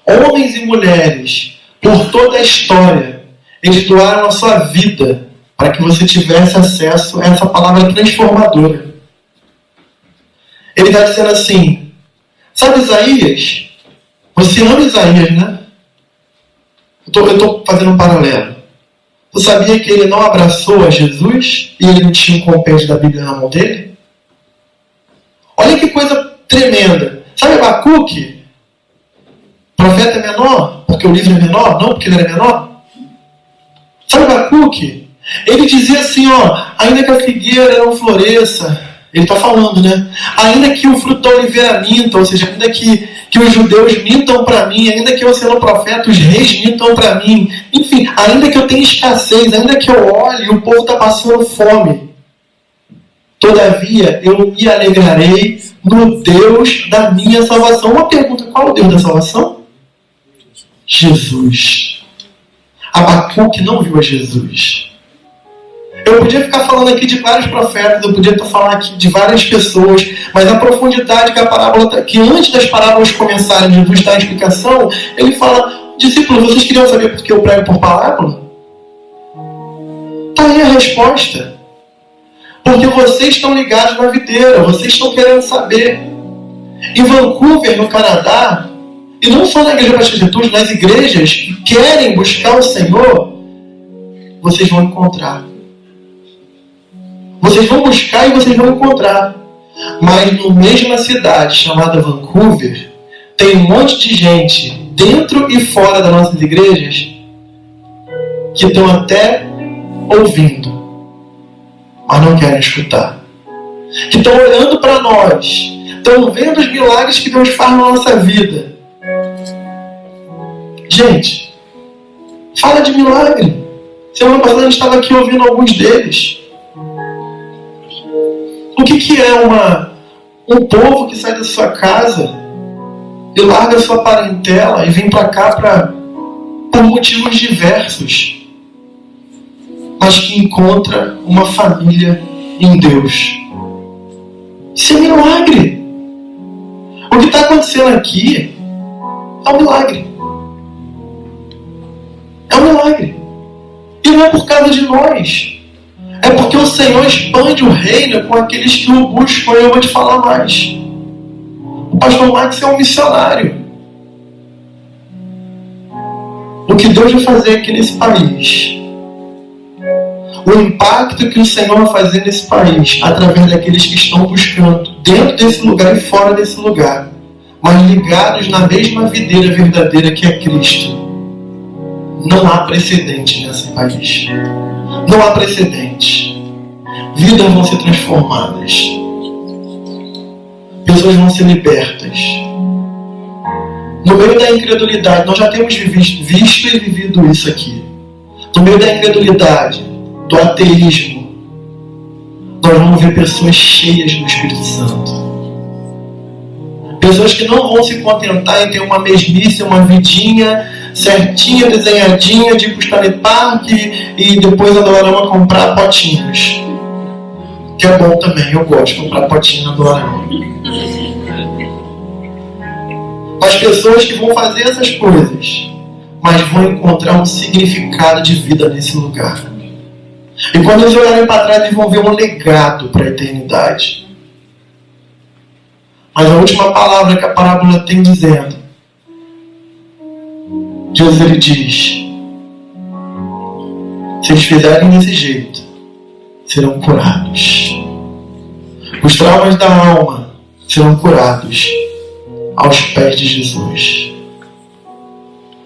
Homens e mulheres, por toda a história, eles doaram a sua vida para que você tivesse acesso a essa palavra transformadora. Ele está dizendo assim, sabe Isaías? Você ama Isaías, né? Eu estou fazendo um paralelo. Você sabia que ele não abraçou a Jesus e ele não tinha um compêndio da Bíblia na mão dele? Olha que coisa tremenda. Sabe Abacuque? O profeta é menor, porque o livro é menor? Não, porque ele era menor? Sabe Abacuque? Ele dizia assim, ó, ainda que a figueira não floresça, ele está falando, né? Ainda que o fruto da oliveira minta, ou seja, ainda que os judeus mintam para mim, ainda que eu sendo profeta, os reis mintam para mim, enfim, ainda que eu tenha escassez, ainda que eu olhe e o povo está passando fome, todavia eu me alegrarei no Deus da minha salvação. Uma pergunta, qual é o Deus da salvação? Jesus. Abacuque não viu a Jesus. Eu podia ficar falando aqui de vários profetas, eu podia falar aqui de várias pessoas, mas a profundidade que a parábola, que antes das parábolas começarem, Jesus dá a explicação, ele fala, discípulos, vocês queriam saber por que eu prego por parábola? Está aí a resposta. Porque vocês estão ligados na videira, vocês estão querendo saber. Em Vancouver, no Canadá, e não só na Igreja Batista de Jesus, nas igrejas que querem buscar o Senhor, vocês vão encontrar. Vocês vão buscar e vocês vão encontrar. Mas na mesma cidade chamada Vancouver, tem um monte de gente dentro e fora das nossas igrejas que estão até ouvindo, mas não querem escutar. Que estão olhando para nós, estão vendo os milagres que Deus faz na nossa vida. Gente, fala de milagre. Semana passada a gente estava aqui ouvindo alguns deles. O que é um povo que sai da sua casa e larga a sua parentela e vem para cá por motivos diversos, mas que encontra uma família em Deus? Isso é milagre. O que está acontecendo aqui é um milagre. É um milagre. E não é por causa de nós. É porque o Senhor expande o reino com aqueles que o buscam. E eu vou te falar mais. O pastor Max é um missionário. O que Deus vai fazer aqui nesse país, o impacto que o Senhor vai fazer nesse país, através daqueles que estão buscando, dentro desse lugar e fora desse lugar, mas ligados na mesma videira verdadeira que é Cristo. Não há precedente nesse país. Não há precedente. Vidas vão ser transformadas. Pessoas vão ser libertas. No meio da incredulidade, nós já temos visto e vivido isso aqui. No meio da incredulidade, do ateísmo, nós vamos ver pessoas cheias do Espírito Santo. Pessoas que não vão se contentar em ter uma mesmice, uma vidinha certinha, desenhadinha, de ir para o Stanley Park e depois a Dorama comprar potinhos. Que é bom também, eu gosto de comprar potinho na Dorama. As pessoas que vão fazer essas coisas, mas vão encontrar um significado de vida nesse lugar. E quando eles olharem para trás, eles vão ver um legado para a eternidade. Mas a última palavra que a parábola tem dizendo, Jesus ele diz, se eles fizerem desse jeito, serão curados. Os traumas da alma serão curados aos pés de Jesus.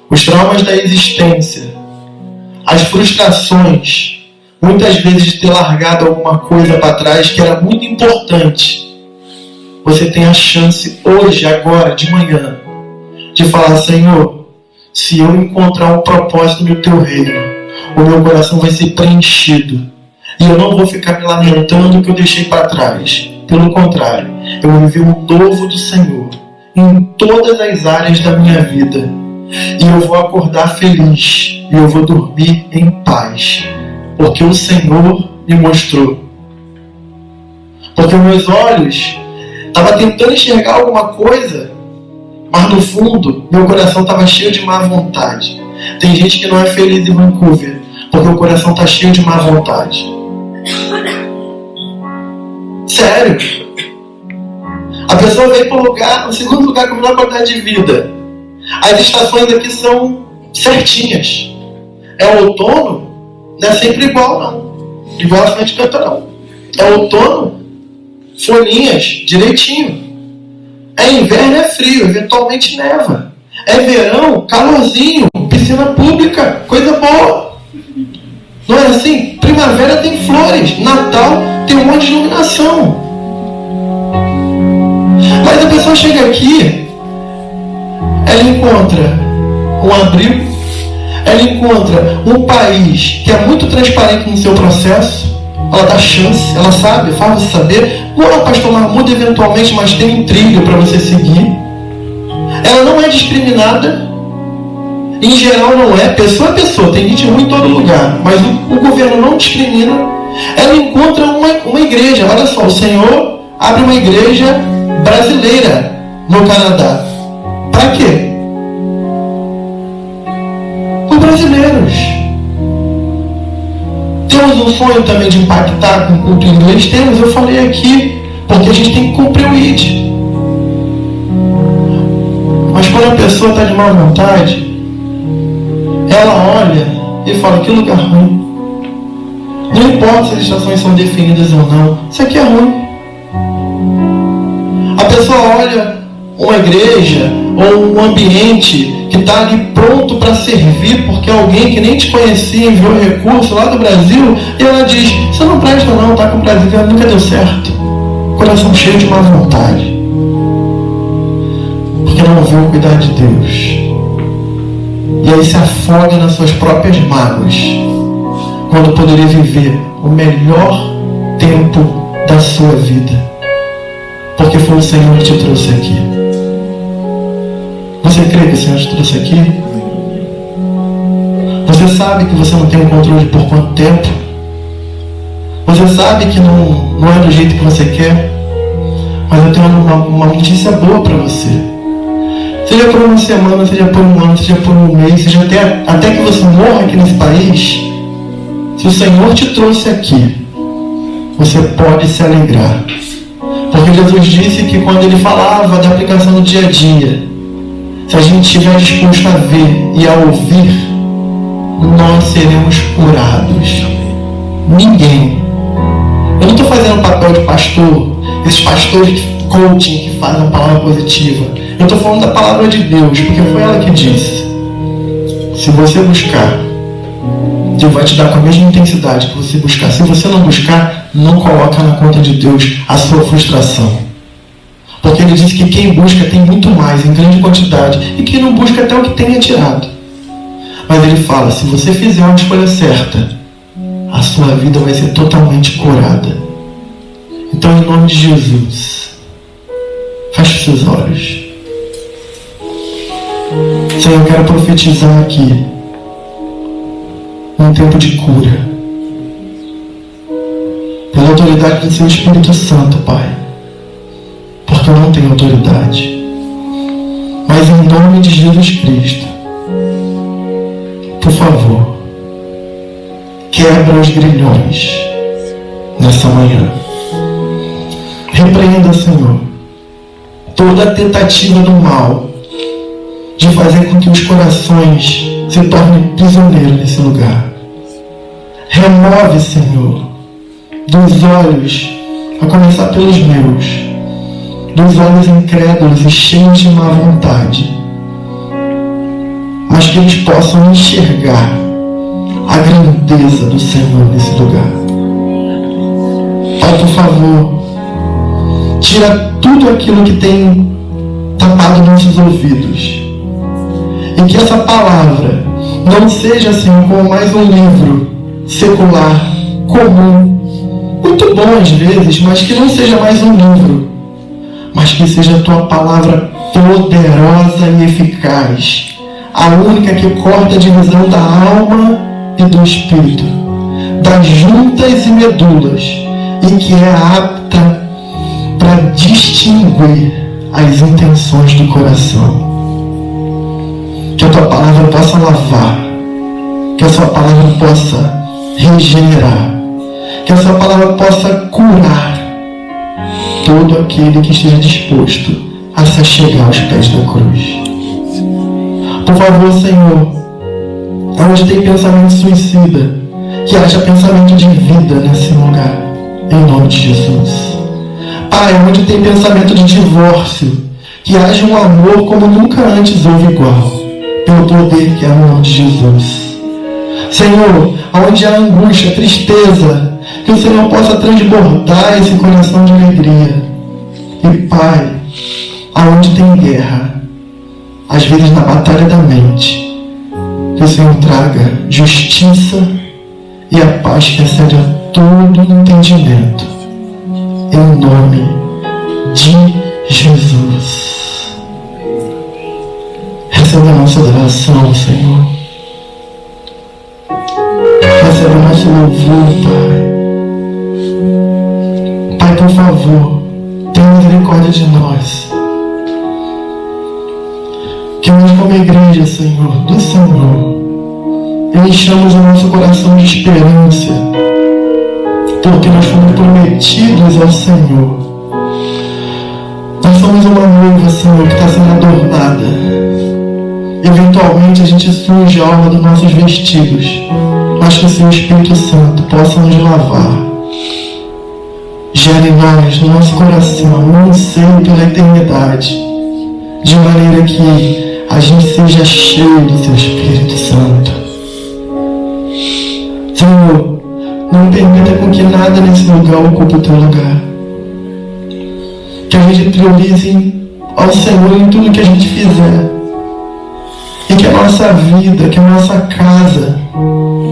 Os traumas da existência, as frustrações, muitas vezes de ter largado alguma coisa para trás que era muito importante. Você tem a chance hoje, agora, de manhã, de falar: Senhor, se eu encontrar um propósito no Teu reino, o meu coração vai ser preenchido. E eu não vou ficar me lamentando o que eu deixei para trás. Pelo contrário, eu vou viver o novo do Senhor em todas as áreas da minha vida. E eu vou acordar feliz. E eu vou dormir em paz. Porque o Senhor me mostrou. Porque meus olhos estavam tentando enxergar alguma coisa, mas no fundo, meu coração estava cheio de má vontade. Tem gente que não é feliz em Vancouver, porque o coração está cheio de má vontade. Sério. A pessoa veio para o lugar, o segundo lugar com a melhor qualidade de vida. As estações aqui são certinhas. É o outono, não é sempre igual, não. Igual a frente canta, não. É outono, folhinhas, direitinho. É inverno, é frio, eventualmente neva. É verão, calorzinho, piscina pública, coisa boa. Não é assim? Primavera tem flores, Natal tem um monte de iluminação. Mas a pessoa chega aqui, ela encontra um abrigo, ela encontra um país que é muito transparente no seu processo, ela dá chance, ela sabe, faz você saber. Não, pastor, mas muda eventualmente, mas tem um trilho para você seguir. Ela não é discriminada. Em geral não é, pessoa a pessoa, tem gente ruim em todo lugar, mas o governo não discrimina. Ela encontra uma igreja, olha só, o Senhor abre uma igreja brasileira no Canadá. Para quê? Por brasileiros. Temos um sonho também de impactar com o culto inglês? Temos, eu falei aqui, porque a gente tem que cumprir o ID. Mas quando a pessoa está de má vontade, ela olha e fala: que lugar ruim. Não importa se as estações são definidas ou não, isso aqui é ruim. A pessoa olha uma igreja ou um ambiente que está ali pronto para servir, porque alguém que nem te conhecia enviou recurso lá do Brasil, e ela diz: você não presta não, tá com o Brasil, nunca deu certo. Coração cheio de má vontade, porque não ouviu o cuidado de Deus. E aí se afoga nas suas próprias mágoas, quando poderia viver o melhor tempo da sua vida, porque foi o Senhor que te trouxe aqui. Você crê que o Senhor te trouxe aqui? Você sabe que você não tem o controle por quanto tempo? Você sabe que não é do jeito que você quer? Mas eu tenho uma notícia boa para você. Seja por uma semana, seja por um ano, seja por um mês, seja até que você morra aqui nesse país, se o Senhor te trouxe aqui, você pode se alegrar. Porque Jesus disse que quando Ele falava da aplicação do dia a dia, se a gente estiver disposto a ver e a ouvir, nós seremos curados. Ninguém. Eu não estou fazendo papel de pastor, esses pastores de coaching que fazem a palavra positiva. Eu estou falando da palavra de Deus, porque foi ela que disse: se você buscar, Deus vai te dar com a mesma intensidade que você buscar. Se você não buscar, não coloca na conta de Deus a sua frustração. Porque Ele disse que quem busca tem muito mais, em grande quantidade, e quem não busca até o que tem é tirado. Mas Ele fala: se você fizer uma escolha certa, a sua vida vai ser totalmente curada. Então, em nome de Jesus, feche seus olhos. Senhor, eu quero profetizar aqui um tempo de cura, pela autoridade do Seu Espírito Santo, Pai, porque eu não tenho autoridade, mas em nome de Jesus Cristo, por favor, quebra os grilhões nessa manhã. Repreenda, Senhor, toda a tentativa do mal de fazer com que os corações se tornem prisioneiros nesse lugar. Remove, Senhor, dos olhos, a começar pelos meus, dos olhos incrédulos e cheios de má vontade, mas que eles possam enxergar a grandeza do Senhor nesse lugar. Pai, por favor, tira tudo aquilo que tem tapado nossos ouvidos, e que essa palavra não seja assim como mais um livro secular, comum, muito bom às vezes, mas que não seja mais um livro, mas que seja a tua palavra poderosa e eficaz, a única que corta a divisão da alma e do espírito, das juntas e medulas, e que é apta para distinguir as intenções do coração. Que a tua palavra possa lavar, que a sua palavra possa regenerar, que a sua palavra possa curar todo aquele que esteja disposto a se achegar aos pés da cruz. Por favor, Senhor, onde tem pensamento suicida, que haja pensamento de vida nesse lugar, em nome de Jesus. Pai, onde tem pensamento de divórcio, que haja um amor como nunca antes houve igual, pelo poder que é no nome de Jesus. Senhor, onde há angústia, tristeza, que o Senhor possa transbordar esse coração de alegria. E Pai, aonde tem guerra, às vezes na batalha da mente, que o Senhor traga justiça e a paz que excede a todo entendimento. Em nome de Jesus. Receba a nossa adoração, Senhor. Receba o nosso louvor, Pai. Pai, por favor, tenha misericórdia de nós. Que nós, como igreja, Senhor, do Senhor, enchamos o nosso coração de esperança, porque nós fomos prometidos ao Senhor. Nós somos uma noiva, Senhor, que está sendo adornada. Eventualmente a gente suja a alma dos nossos vestidos, mas que o Seu Espírito Santo possa nos lavar. Gere em nós, no nosso coração, um anseio pela eternidade, de maneira que a gente seja cheio do Seu Espírito Santo. Senhor, não permita com que nada nesse lugar ocupe o Teu lugar. Que a gente priorize ao Senhor em tudo que a gente fizer. E que a nossa vida, que a nossa casa,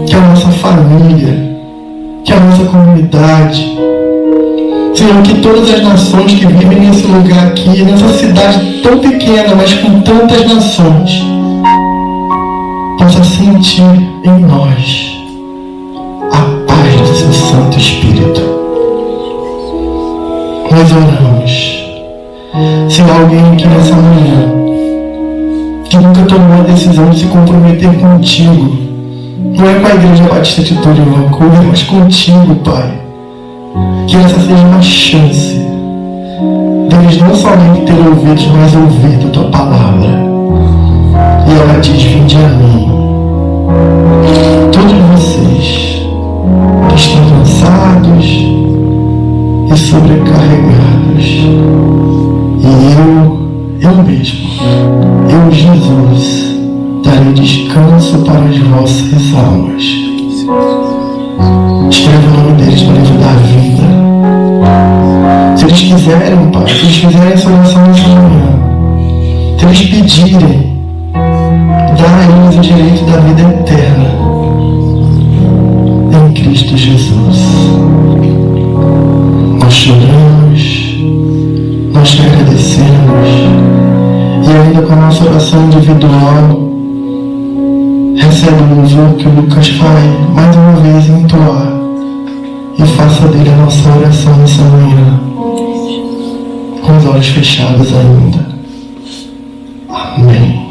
que a nossa família, que a nossa comunidade, Senhor, que todas as nações que vivem nesse lugar aqui, nessa cidade tão pequena, mas com tantas nações, possa sentir em nós a paz do Seu Santo Espírito. Nós oramos. Se há alguém aqui nessa manhã que nunca tomou a decisão de se comprometer contigo, não é com a Igreja Batista de Túlio em Vancouver, mas contigo, Pai, que essa seja uma chance deles não somente ter ouvidos, mas ouvido Tua palavra. E ela diz: vinde a mim, todos vocês que estão cansados e sobrecarregados, e eu mesmo, eu, Jesus, darei descanso para as vossas almas. Escreve o nome deles no livro da vida. Se eles quiserem, Pai, se eles fizerem essa oração nessa manhã, se eles pedirem, dá a eles o direito da vida eterna em Cristo Jesus. Nós choramos, nós te agradecemos, e ainda com a nossa oração individual, recebe o louvor que o Lucas vai mais uma vez entoar, e faça dele a nossa oração nessa manhã, com os olhos fechados ainda. Amém.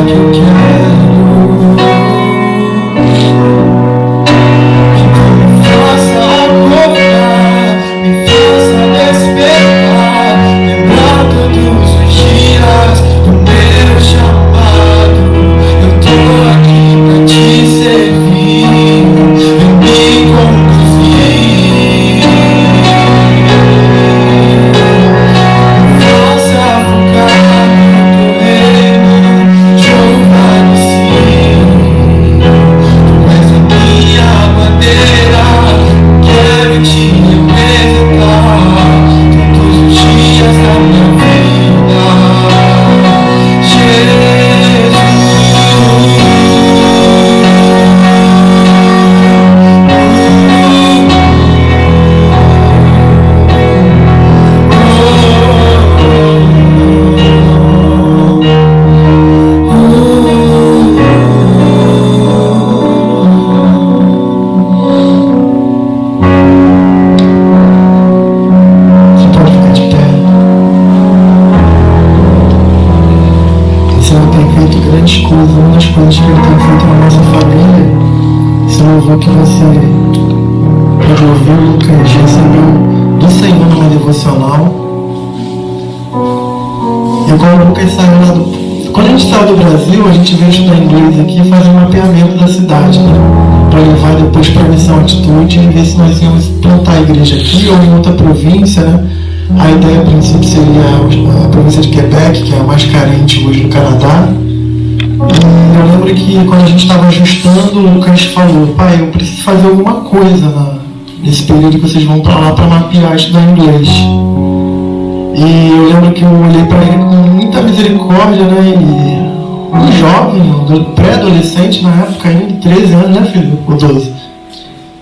que eu quero. Então me faça acordar, me faça despertar, lembrar todos os dias do meu chamado. Eu tô aqui pra te servir, vem me conduzir. Faça focar no reino, Jeová Nissi. Tu és a minha bandeira, quero te representar todos os dias da minha vida. Você pode ficar de pé. O Senhor tem feito grandes coisas. Uma das coisas que Ele tem feito na nossa família. Esse louvor que você pode ouvir, Lucas, recebeu do Senhor numa devocional. E agora o Lucas saiu lá do... Quando a gente saiu do Brasil, a gente veio estudar inglês aqui e fazer um mapeamento da cidade, né? Para levar depois para a Missão Atitude e ver se nós íamos plantar a igreja aqui ou em outra província, né? A ideia, a princípio, seria a província de Quebec, que é a mais carente hoje no Canadá. E eu lembro que quando a gente estava ajustando, o Lucas falou: pai, eu preciso fazer alguma coisa nesse período que vocês vão para lá para mapear e estudar inglês. E eu lembro que eu olhei para ele com muita misericórdia, né? E um jovem, um pré-adolescente na época ainda, 13 anos, né, filho? Ou 12?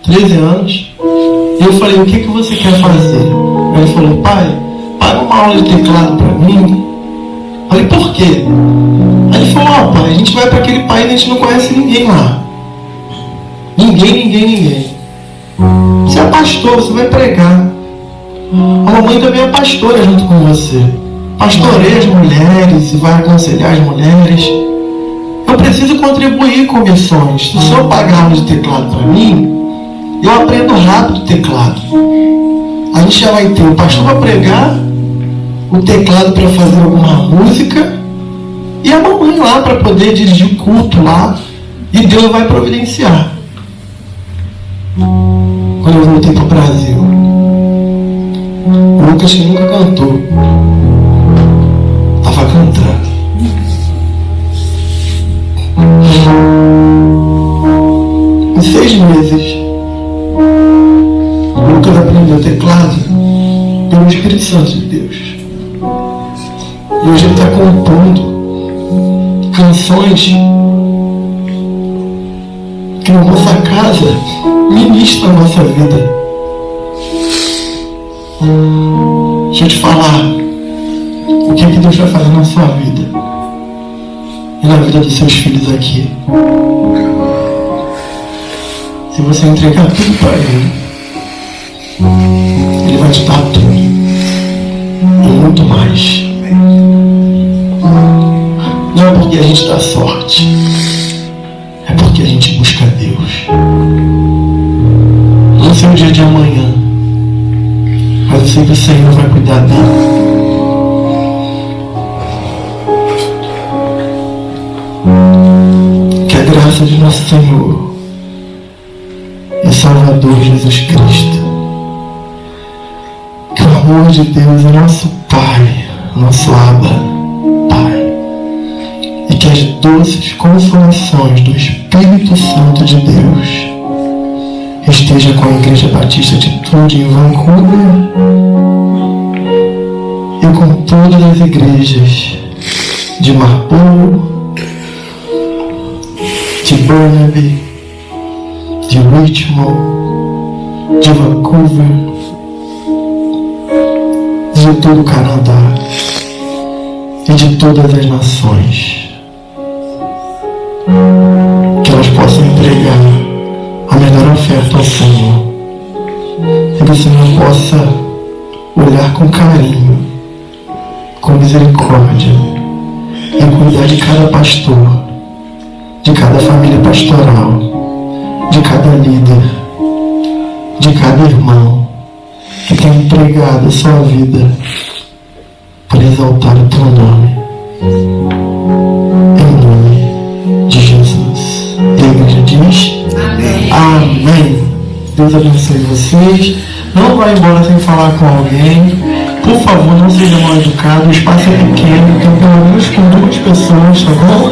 13 anos. E eu falei: o que você quer fazer? Ele falou: pai, paga uma aula de teclado para mim. Eu falei: por quê? Aí ele falou: pai, a gente vai para aquele país e a gente não conhece ninguém lá. Ninguém. Você é pastor, você vai pregar. A mamãe também é pastora junto com você. Pastoreia as mulheres e vai aconselhar as mulheres. Eu preciso contribuir com missões. Se o senhor pagar aula de teclado para mim, eu aprendo rápido o teclado. A gente já vai ter o pastor para pregar, o teclado para fazer alguma música e a mamãe lá para poder dirigir o culto lá. E Deus vai providenciar. Quando eu voltei para o Brasil, o Lucas, que nunca cantou, estava cantando. Em 6 meses, o Lucas aprendeu teclado pelo Espírito Santo de Deus. E hoje ele está compondo canções que na nossa casa ministram a nossa vida. Deixa eu te falar o que Deus vai fazer na sua vida e na vida dos seus filhos aqui. Se você entregar tudo para Ele, Ele vai te dar tudo e muito mais. Não é porque a gente dá sorte, é porque a gente busca Deus. Não sei o dia de amanhã, mas eu sei que o Senhor vai cuidar dele. Que a graça de nosso Senhor e Salvador Jesus Cristo, que o amor de Deus é nosso Pai, nosso Abba, Pai, e que as doces consolações do Espírito Santo de Deus esteja com a Igreja Batista Atitude em Vancouver e com todas as igrejas de Marlborough, de Burnaby, de Richmond, de Vancouver, de todo o Canadá e de todas as nações, que elas possam entregar a melhor oferta ao Senhor, e que o Senhor possa olhar com carinho, com misericórdia em cuidar de cada pastor, de cada família pastoral, de cada líder, de cada irmão que tem empregado a sua vida para exaltar o teu nome. Em nome de Jesus. E a igreja diz: amém. Amém. Deus abençoe vocês. Não vá embora sem falar com alguém. Por favor, não seja mal educado. O espaço é pequeno, tem pelo menos com 2 pessoas, tá bom?